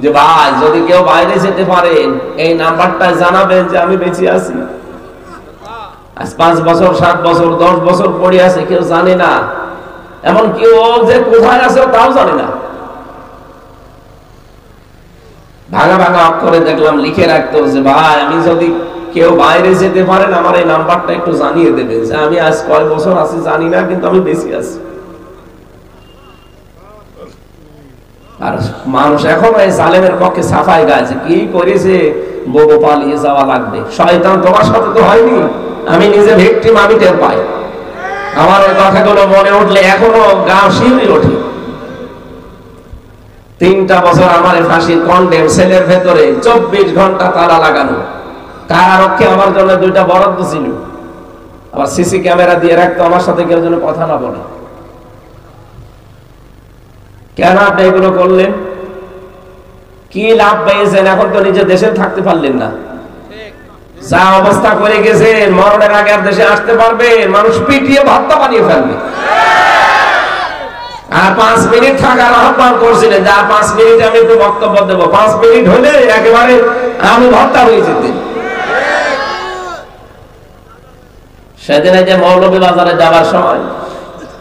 যে ভাই যদি কেউ বাইরে যেতে পারেন এই নাম্বারটা জানাবেন যে আমি বেঁচে আছি। আজ 5 বছর, 7 বছর, 10 বছর পড়ে আছে, কেউ জানে না। এমন কেউ যে কোথায় আছে তাও জানে না। ভাঙা ভাঙা অক্ষরে দেখলাম লিখে রাখতো যে ভাই আমি যদি কেউ বাইরে যেতে পারেন আমার এই নাম্বারটা একটু জানিয়ে দেবেন, যে আমি আজ কয় বছর আছি জানি না, কিন্তু আমি বেঁচে আছি। আর মানুষ এখন এই জালেমের পক্ষে সাফাই গাইছে, কি করেছে, বউ পালিয়ে যাওয়া লাগবে। শয়তান তোমার সাথে তো হয়নি, আমি নিজে ভিকটিম, আমি টের পাই। আমার ওই কথাগুলো মনে উঠলে এখনো গা শিউরে ওঠে। 3টা বছর আমার ফাঁসির কন্ডেম সেলের ভেতরে 24 ঘন্টা তালা লাগানো, কারারক্ষে আমার জন্য 2টা বরাদ্দ ছিল, আবার সিসি ক্যামেরা দিয়ে রাখতো, আমার সাথে কেউ যেন কথা না বলে। কেন আপনি এগুলো করলেন? কি লাভ পেয়েছেন? এখন তো নিজে দেশে থাকতে পারলেন না, যা অবস্থা করে গেছে, মরণের আগে আর দেশে আসতে পারবে? মানুষ পিটিয়ে ভর্তা বানিয়ে ফেলবে। আর 5 মিনিট থাকার আহ্বান করছিলেন, যে আর 5 মিনিট আমি একটু বক্তব্য দেব, 5 মিনিট হলে একেবারে আমি ভর্তা হয়ে যেতেন। সেদিন যে মৌলভী বাজারে যাবার সময়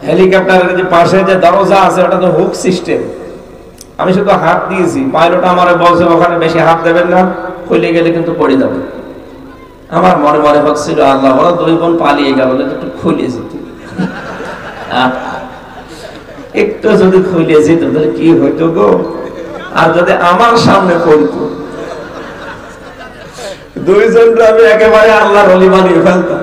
হেলিকপ্টারের যে পাশে যে দরজা আছে, ওটা তো হুক সিস্টেম, আমি শুধু হাত দিয়েছি, পাইলট আমার বলছে ওখানে বেশি হাত দেবেন না, খুলে গেলে কিন্তু পড়ে যাবে। আমার মনে মনে হচ্ছিল, আল্লাহ বলো 2 বোন পালিয়ে গেল, একটু খুলে যেত, একটু যদি খুলে যেত তাহলে কি হইতো গো। আর যদি আমার সামনে পড়তো, 2 জন আমি একেবারে আল্লাহর ওলি বানিয়ে ফেলতাম।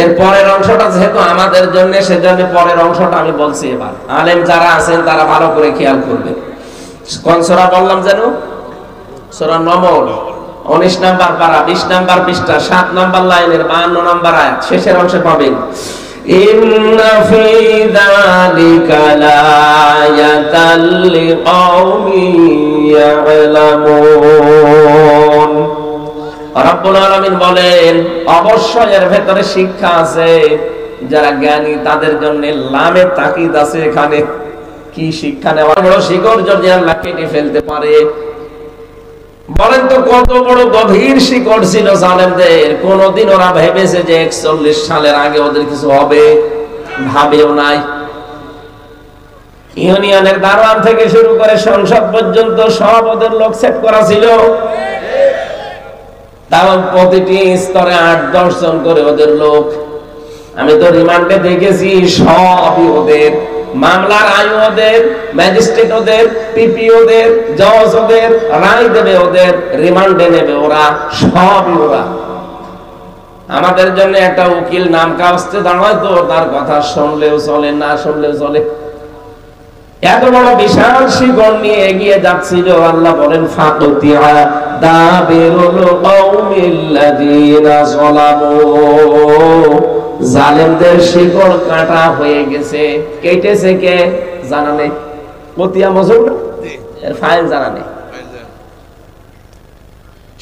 এর পরের অংশটা যেহেতু আমাদের জন্য, সেজন্য পরের অংশটা আমি বলছি। এবার আলেম যারা আছেন তারা ভালো করে খেয়াল করবেন। কোন সূরা বললাম যেন? সূরা নমল, 19 নাম্বার পারা, 20 নাম্বার পৃষ্ঠা, 7 নাম্বার লাইনের 52 নাম্বার আয়াত, শেষের অংশে পাবেন, ইন্না ফি যালিকা লায়াতাল লিকাওমিন ইয়ালামুন। রব্বুল আলামিন বলেন, অবশ্যই এর ভেতরে শিক্ষা আছে, যারা জ্ঞানী তাদের জন্য লামে তাকিদ আছে। এখানে কি শিক্ষা নেওয়ার? বড় শিকড় যদি আল্লাহ কেটে ফেলতে পারে, বলেন তো কত বড় গভীর শিকড় ছিল জালেমদের। কোনদিন ওরা ভেবেছে যে 41 সালের আগে ওদের কিছু হবে? ভাবেও নাই। ইউনিয়নের দারোয়ান থেকে শুরু করে সংসদ পর্যন্ত সব ওদের লোক সেট করা ছিল। তাও প্রতিটি স্তরে 8-10 জন করে ওদের লোক। আমি তো রিমান্ডে দেখেছি, সবই ওদের। মামলার আয়ু ওদের, ম্যাজিস্ট্রেট ওদের, পিপি ওদের, জজ ওদের, রায় দেবে ওদের, রিমান্ডে নেবে ওরা, সবই ওরা। আমাদের জন্য একটা উকিল নাম কাগজে দাঁড়ায় তো, তার কথা শুনলেও চলে, না শুনলেও চলে। এত বড় বিশাল শিকড় নিয়ে এগিয়ে যাচ্ছিল। আল্লাহ বলেন, ফাকুতিয়া দাবিরুল কওমিল্লাযিনা যালামু, জালেমদের শিকড় কাটা হয়ে গেছে। কেটেছে কে জানা নেই, মতিয়া মজুর এর ফাইল জানা নেই।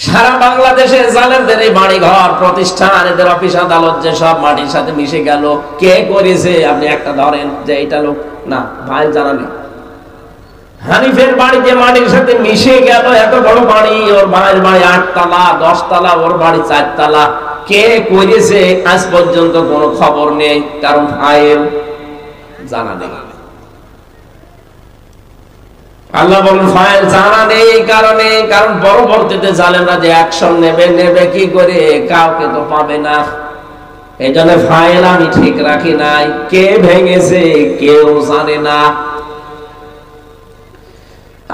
সারা বাংলাদেশে জালেমদের এই বাড়ি ঘর প্রতিষ্ঠান, এদের অফিস আদালত যে সব মাটির সাথে মিশে গেল। কে করেছে আপনি একটা ধরেন যে এইটা লোক, না, ফাইল জানা নেই। হানিফের বাড়ি যে মাটির সাথে মিশে গেল, এত বড় বাড়ি, ওর ভাইয়ের বাড়ি 8 তলা 10 তলা, ওর বাড়ি 4 তলা। কে করেছে আজ পর্যন্ত কোনো খবর নেই, কারণ ফাইল জানা নেই। আল্লাহ বলেন ফাইল জানা নেই কারণে, কারণ পরবর্তীতে জালেমরা যে অ্যাকশন নেবে কি করে, কাউকে তো পাবে না। এই জন্য ফাইল আমি ঠিক রাখি নাই, কে ভেঙেছে কেউ জানে না।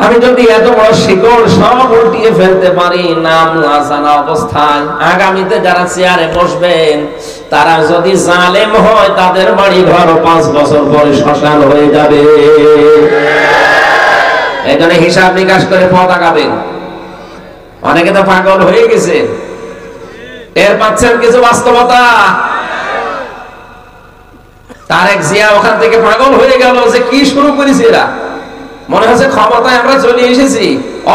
আমি যদি এত বড় শিকড় সব উল্টিয়ে ফেলতে পারি নাম না জানা অবস্থায়, আগামীতে যারা চেয়ারে বসবেন তারা যদি জালেম হয়, তাদের বাড়ি ঘর 5 বছর পরে শ্মশান হয়ে যাবে। এই জন্য হিসাব নিকাশ করে পথ আগাবেন। অনেকে তো পাগল হয়ে গেছে, এর পাচ্ছেন কিছু বাস্তবতা। তারেক জিয়া ওখান থেকে পাগল হয়ে গেল যে কি শুরু করেছে এরা, মনে হচ্ছে ক্ষমতায় আমরা চলে এসেছি।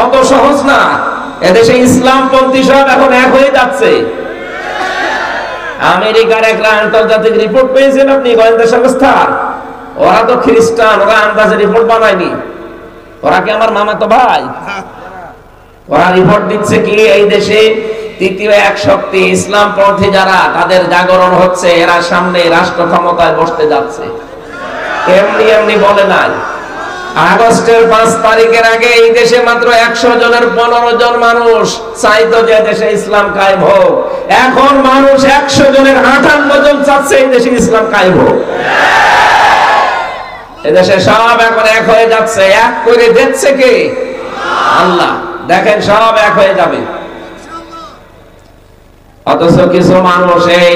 অত সহজ না, এদেশে ইসলামপন্থী সব এখন এক হয়ে যাচ্ছে। আমেরিকার একটা আন্তর্জাতিক রিপোর্ট পেয়েছেন আপনি, গোয়েন্দা সংস্থা, ওরা তো খ্রিস্টান, ওরা আন্দাজে রিপোর্ট বানায়নি। ওরা কি আমার মামাতো ভাই? ওরা রিপোর্ট দিচ্ছে কি, এই দেশে তৃতীয় এক শক্তি ইসলামপন্থী যারা, তাদের জাগরণ হচ্ছে, এরা সামনে রাষ্ট্র ক্ষমতায় বসতে যাচ্ছে। এমনি এমনি বলে নাই। আগস্টের 5 তারিখের আগে এই দেশে মাত্র 100 জনের 15 জন মানুষ চাইতো যে দেশে ইসলাম কায়েম হোক। এখন মানুষ 100 জনের 58 জন চাচ্ছে এই দেশে ইসলাম কায়েম হোক। এদেশে সব এখন এক হয়ে যাচ্ছে, এক করে দিচ্ছে কে? আল্লাহ। দেখেন সব এক হয়ে যাবে। অথচ কিছু মানুষ এই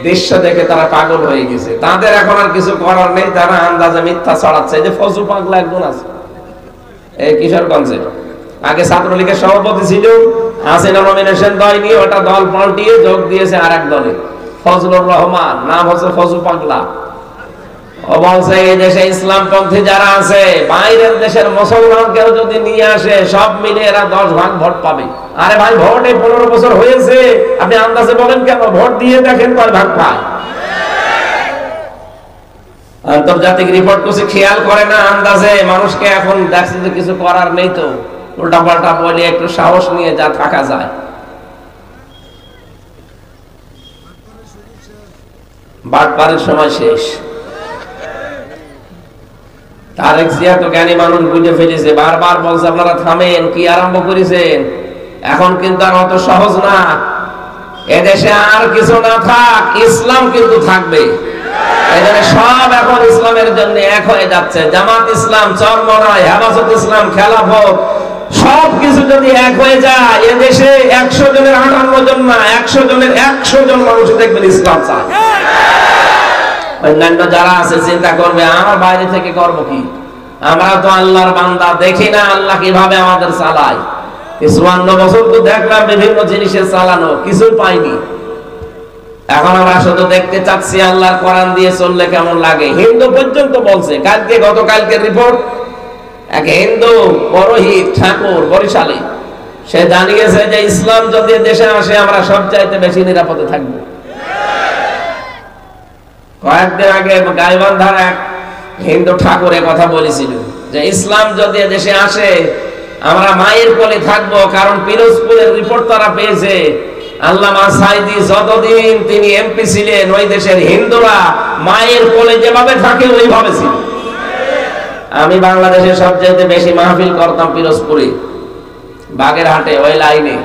দৃশ্য দেখে তারা পাগল হয়ে গেছে, তাদের এখন আর কিছু করার নেই, তারা আন্দাজে মিথ্যা ছড়াচ্ছে। যে ফজু পাগলা একজন আছে এই কিশোরগঞ্জে, আগে ছাত্রলীগের সভাপতি ছিল, হাসিনা নমিনেশন দেয়নি, ওটা দল পাল্টিয়ে যোগ দিয়েছে আর এক দলে, ফজলুর রহমান, নাম হচ্ছে ফজু পাগলা। ও বলছে এই দেশে ইসলামপন্থী যারা আছে, বাইরের দেশের মুসলমানকেও যদি নিয়ে আসে, সব মিলে এরা 10 ভাগ ভোট পাবে। আরে ভাই, ভোট এই 15 বছর হয়েছে, আপনি আন্দাজে বলেন কেন? ভোট দিয়ে দেখেন কয় ভাগ পায়। আন্তর্জাতিক রিপোর্ট কিছু খেয়াল করে না, আন্দাজে মানুষকে এখন দেখছে যে কিছু করার নেই, তো উল্টা পাল্টা বলে একটু সাহস নিয়ে যা থাকা যায়। বাটপারের সময় শেষ। তারেক জিয়া তো জ্ঞানী মানুষ, বুঝে ফেলেছে, বারবার বলছে আপনারা থামেন, কি আরম্ভ করেছেন? এখন কিন্তু আর অত সহজ না। এদেশে আর কিছু না থাক, ইসলাম কিন্তু থাকবে। এখানে সব এখন ইসলামের জন্য এক হয়ে যাচ্ছে। জামাত ইসলাম, চরমনাই, হেফাজত ইসলাম, খেলাফত, সব কিছু যদি এক হয়ে যায়, এদেশে 100 জনের 58 জন না, 100 জনের 100 জন মানুষ দেখবেন ইসলাম চায়। অন্যান্য যারা আছে চিন্তা করবে আমার বাইরে থেকে করব কি? আমরা তো আল্লাহর বান্দা, দেখি না আল্লাহ কিভাবে আমাদের চালায়। 54 বছর তো দেখলাম বিভিন্ন জিনিসের চালানো, কিছু পাইনি। এখন আমরা শুধু দেখতে চাচ্ছি আল্লাহর কোরআন দিয়ে চললে কেমন লাগে। হিন্দু পর্যন্ত বলছে, গতকালকের রিপোর্ট, এক হিন্দু পুরোহিত ঠাকুর বরিশালে, সে জানিয়েছে যে ইসলাম যদি দেশে আসে আমরা সবচাইতে বেশি নিরাপদে থাকবো। কয়েকদিন আগে গাইবান্ধার এক হিন্দু ঠাকুরের কথা বলেছিল যে ইসলাম যদি দেশে আসে আমরা মায়ের কোলে থাকবো, কারণ পিরোজপুরের রিপোর্ট তারা পেয়েছে, আল্লামা সাইদি যতদিন তিনি এমপি ছিলেন, ওই দেশের হিন্দুরা মায়ের কোলে যেভাবে থাকে ওইভাবে ছিল। আমি বাংলাদেশে সবচেয়ে বেশি মাহফিল করতাম পিরোজপুরে, বাগেরহাটে, ওই লাইনে।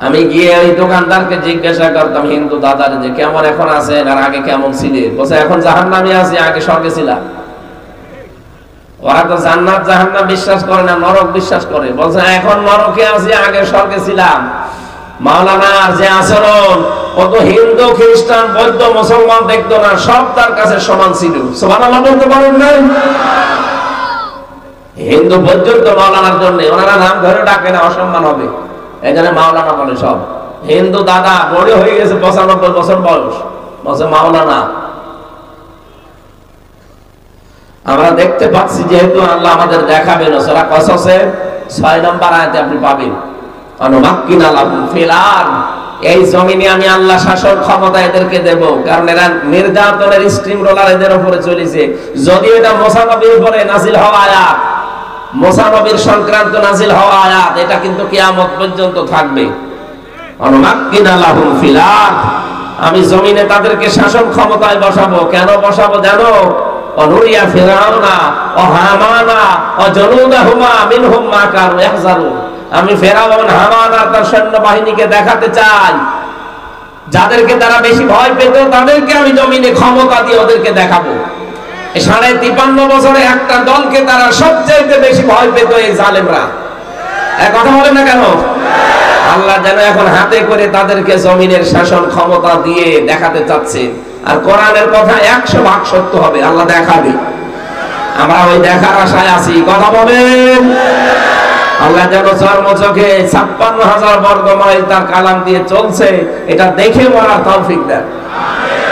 আমি গিয়ে ওই দোকানদারকে জিজ্ঞাসা করতাম হিন্দু দাদার যে কেমন এখন আছেন আর আগে কেমন ছিলেন? বলছে এখন জাহান্নামে আছি, আগে স্বর্গে ছিলাম। ওরা তো জান্নাত জাহান্নাম বিশ্বাস করে না, নরক বিশ্বাস করে। বলছে এখন নরকে আছি, আগে স্বর্গে ছিলাম। মাওলানার যে আচরণ, কত হিন্দু খ্রিস্টান বৌদ্ধ মুসলমান দেখতো না, সব তার কাছে সমান ছিল। সুবহানাল্লাহ বলতে পারেন না? হিন্দু পর্যন্ত মাওলানার জন্য ওনারা নাম ধরে ডাকে না, অসম্মান হবে, এখানে মাওলানা বলে। সব হিন্দু দাদা বড় হয়ে গেছে, 95 বছর বয়স, বলছে মাওলানা। আমরা দেখতে পাচ্ছি যেহেতু আল্লাহ আমাদের দেখাবেন, সূরা কসসের 6 নম্বর আয়াতে আপনি পাবেন, অনুমাক্কিনা লাহুম ফিল আরদ, এই জমিনে আমি আল্লাহ শাসন ক্ষমতা এদেরকে দেব, কারণ এরা নির্যাতনের স্টিম রোলার এদের উপরে চলেছে। যদি এটা মুসা নবীর উপরে নাজিল হওয়া আয়াত, মুসা নবীর সংক্রান্ত নাজিল হওয়া আয়াত, এটা কিন্তু কিয়ামত পর্যন্ত থাকবে। অনুমাক্কিনা লাহুম ফিল আরদ, আমি জমিনে তাদেরকে শাসন ক্ষমতায় বসাবো। কেন বসাবো জানো? অনুরিয়া ফিরাউনা ও হামানা ও জুনুদাহুমা মিনহুম মা কানু ইয়াহজারুন, আমি ফেরাউন, হামান আর তার সৈন্যবাহিনীকে দেখাতে চাই, যাদেরকে তারা বেশি ভয় পেত তাদেরকে আমি জমিনে ক্ষমতা দিয়ে ওদেরকে দেখাবো। 53 বছরে একটা দলকে তারা সবচেয়ে বেশি ভয় পেত, এই জালেমরা। এক কথা বলেন না কেন? আল্লাহ যেন এখন হাতে করে তাদেরকে জমিনের শাসন ক্ষমতা দিয়ে দেখাতে চাচ্ছে। আর কোরআনের কথা 100 ভাগ সত্য হবে, আল্লাহ দেখাবে। আমরা ওই দেখার আশায় আছি, কথা বলেন। আল্লাহ যেন চর্মচোখে 56,000 বর্গ মাইল তার কালাম দিয়ে চলছে, এটা দেখে মরার তৌফিক দেন।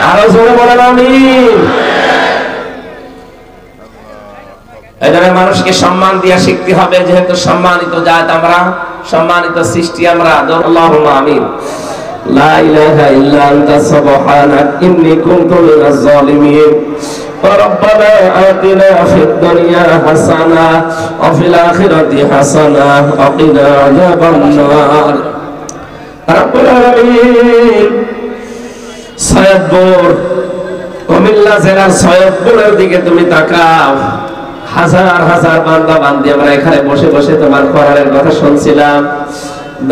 আরো জোরে বলেন আমিন। এজন্য মানুষকে সম্মান দিয়া শিখতে হবে, যেহেতু সম্মানিত জাত আমরা, সম্মানিত সৃষ্টি আমরা। আল্লাহুম্মা আমিন। লা ইলাহা ইল্লা আনতা সুবহানাক ইন্নী কুনতু মিনাজ জালিমিন। ربنا آتنا في الدنيا حسنة وفي الآخرة حسنة وقنا عذاب النار رب العالمين। সৈয়দপুর, কুমিল্লা জেলার সৈয়দপুরের দিকে তুমি তাকাও, হাজার হাজার বান্দা বান্দি আমরা এখানে বসে বসে তোমার কোরআনের কথা শুনছিলাম।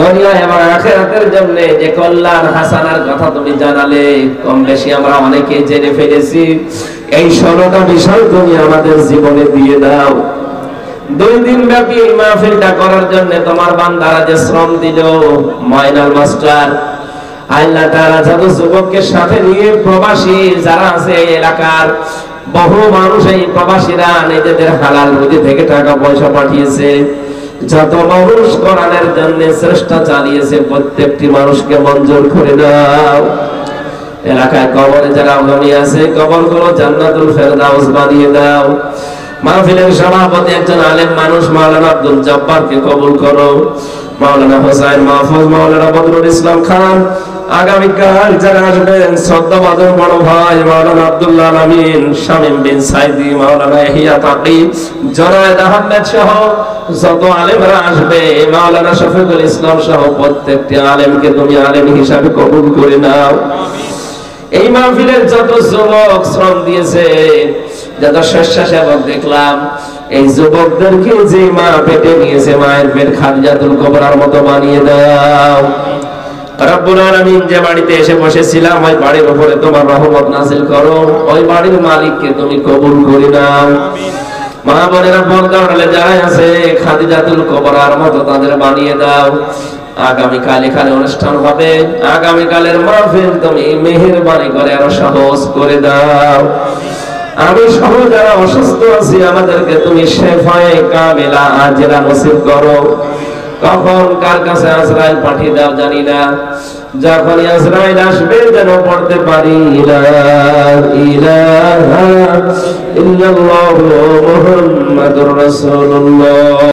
দুনিয়া এবং আখিরাতের জন্য যে কল্যাণ হাসানার কথা তুমি জানালে, কম বেশি আমরা অনেকে জেনে ফেলেছি। এই 16টা বিষয় তুমি আমাদের জীবনে দিয়ে দাও। 2 দিন ব্যাপী এই মাহফিলটা করার জন্য তোমার বান্দারা যে শ্রম দিল, ময়নাল মাস্টার আল্লাহ তাআলা যত যুবককে সাথে নিয়ে প্রবাসী যারা আছে এই এলাকার বহু মানুষ, এই প্রবাসীরা নিজেদের হালাল রুজি থেকে টাকা পয়সা পাঠিয়েছে, যত মানুষ কোরআনের জন্য চেষ্টা চালিয়েছে প্রত্যেকটি মানুষকে মঞ্জুর করে দাও। এলাকায় কবরে যারা ঘুমি আছে কবরগুলো জান্নাতুল ফেরদাউস বানিয়ে দাও। মাহফিলের সভাপতি একজন আলেম মানুষ মাওলানা আব্দুল জব্বারকে কবুল করো। মাওলানা হোসেন মাহফুজ, মাওলানা বদরুল ইসলাম খান, আগামীকাল যারা আসবেন শ্রদ্ধাবাদর বড় ভাই মাওলানা আব্দুল্লাহ আমিন, শামীম বিন সাইদি, মাওলানা ইহিয়া তাকি, জনায়েদ আহমেদ সহ যত আলেমরা আসবে, মাওলানা শফিকুল ইসলাম সহ প্রত্যেকটি আলেমকে তুমি আলেম হিসাবে কবুল করে নাও। এই মাহফিলের যত যুবক শ্রম দিয়েছে, যত স্বেচ্ছাসেবক দেখলাম, এই যুবকদেরকে যে মা পেটে নিয়েছে মায়ের পেট খাদিজাতুল কুবরার মতো বানিয়ে দাও। রব্বুল আলামিন যে বাড়িতে এসে বসেছিলাম ওই বাড়ির উপরে তোমার রহমত নাযিল করো, ওই বাড়ির মালিককে তুমি কবুল করে নাও। মা বোনেরা পর্দার আড়ালে যারা আছে খাদিজাতুল কুবরার মতো তাদের বানিয়ে দাও। আগামীকাল এখানে অনুষ্ঠান হবে, আগামীকালের মাহফিল তুমি মেহেরবানি করে আরো সহজ করে দাও। আমি সহ যারা অসুস্থ আছি আমাদেরকে তুমি শেফায়ে কামিলা আজরা নসিব করো। কখন কার কাছে আজরাইল পাঠিয়ে দাও জানি না, যখন আজরাইল আসবে যেন পড়তে পারি লা ইলাহা ইল্লাল্লাহু মুহাম্মাদুর রাসূলুল্লাহ।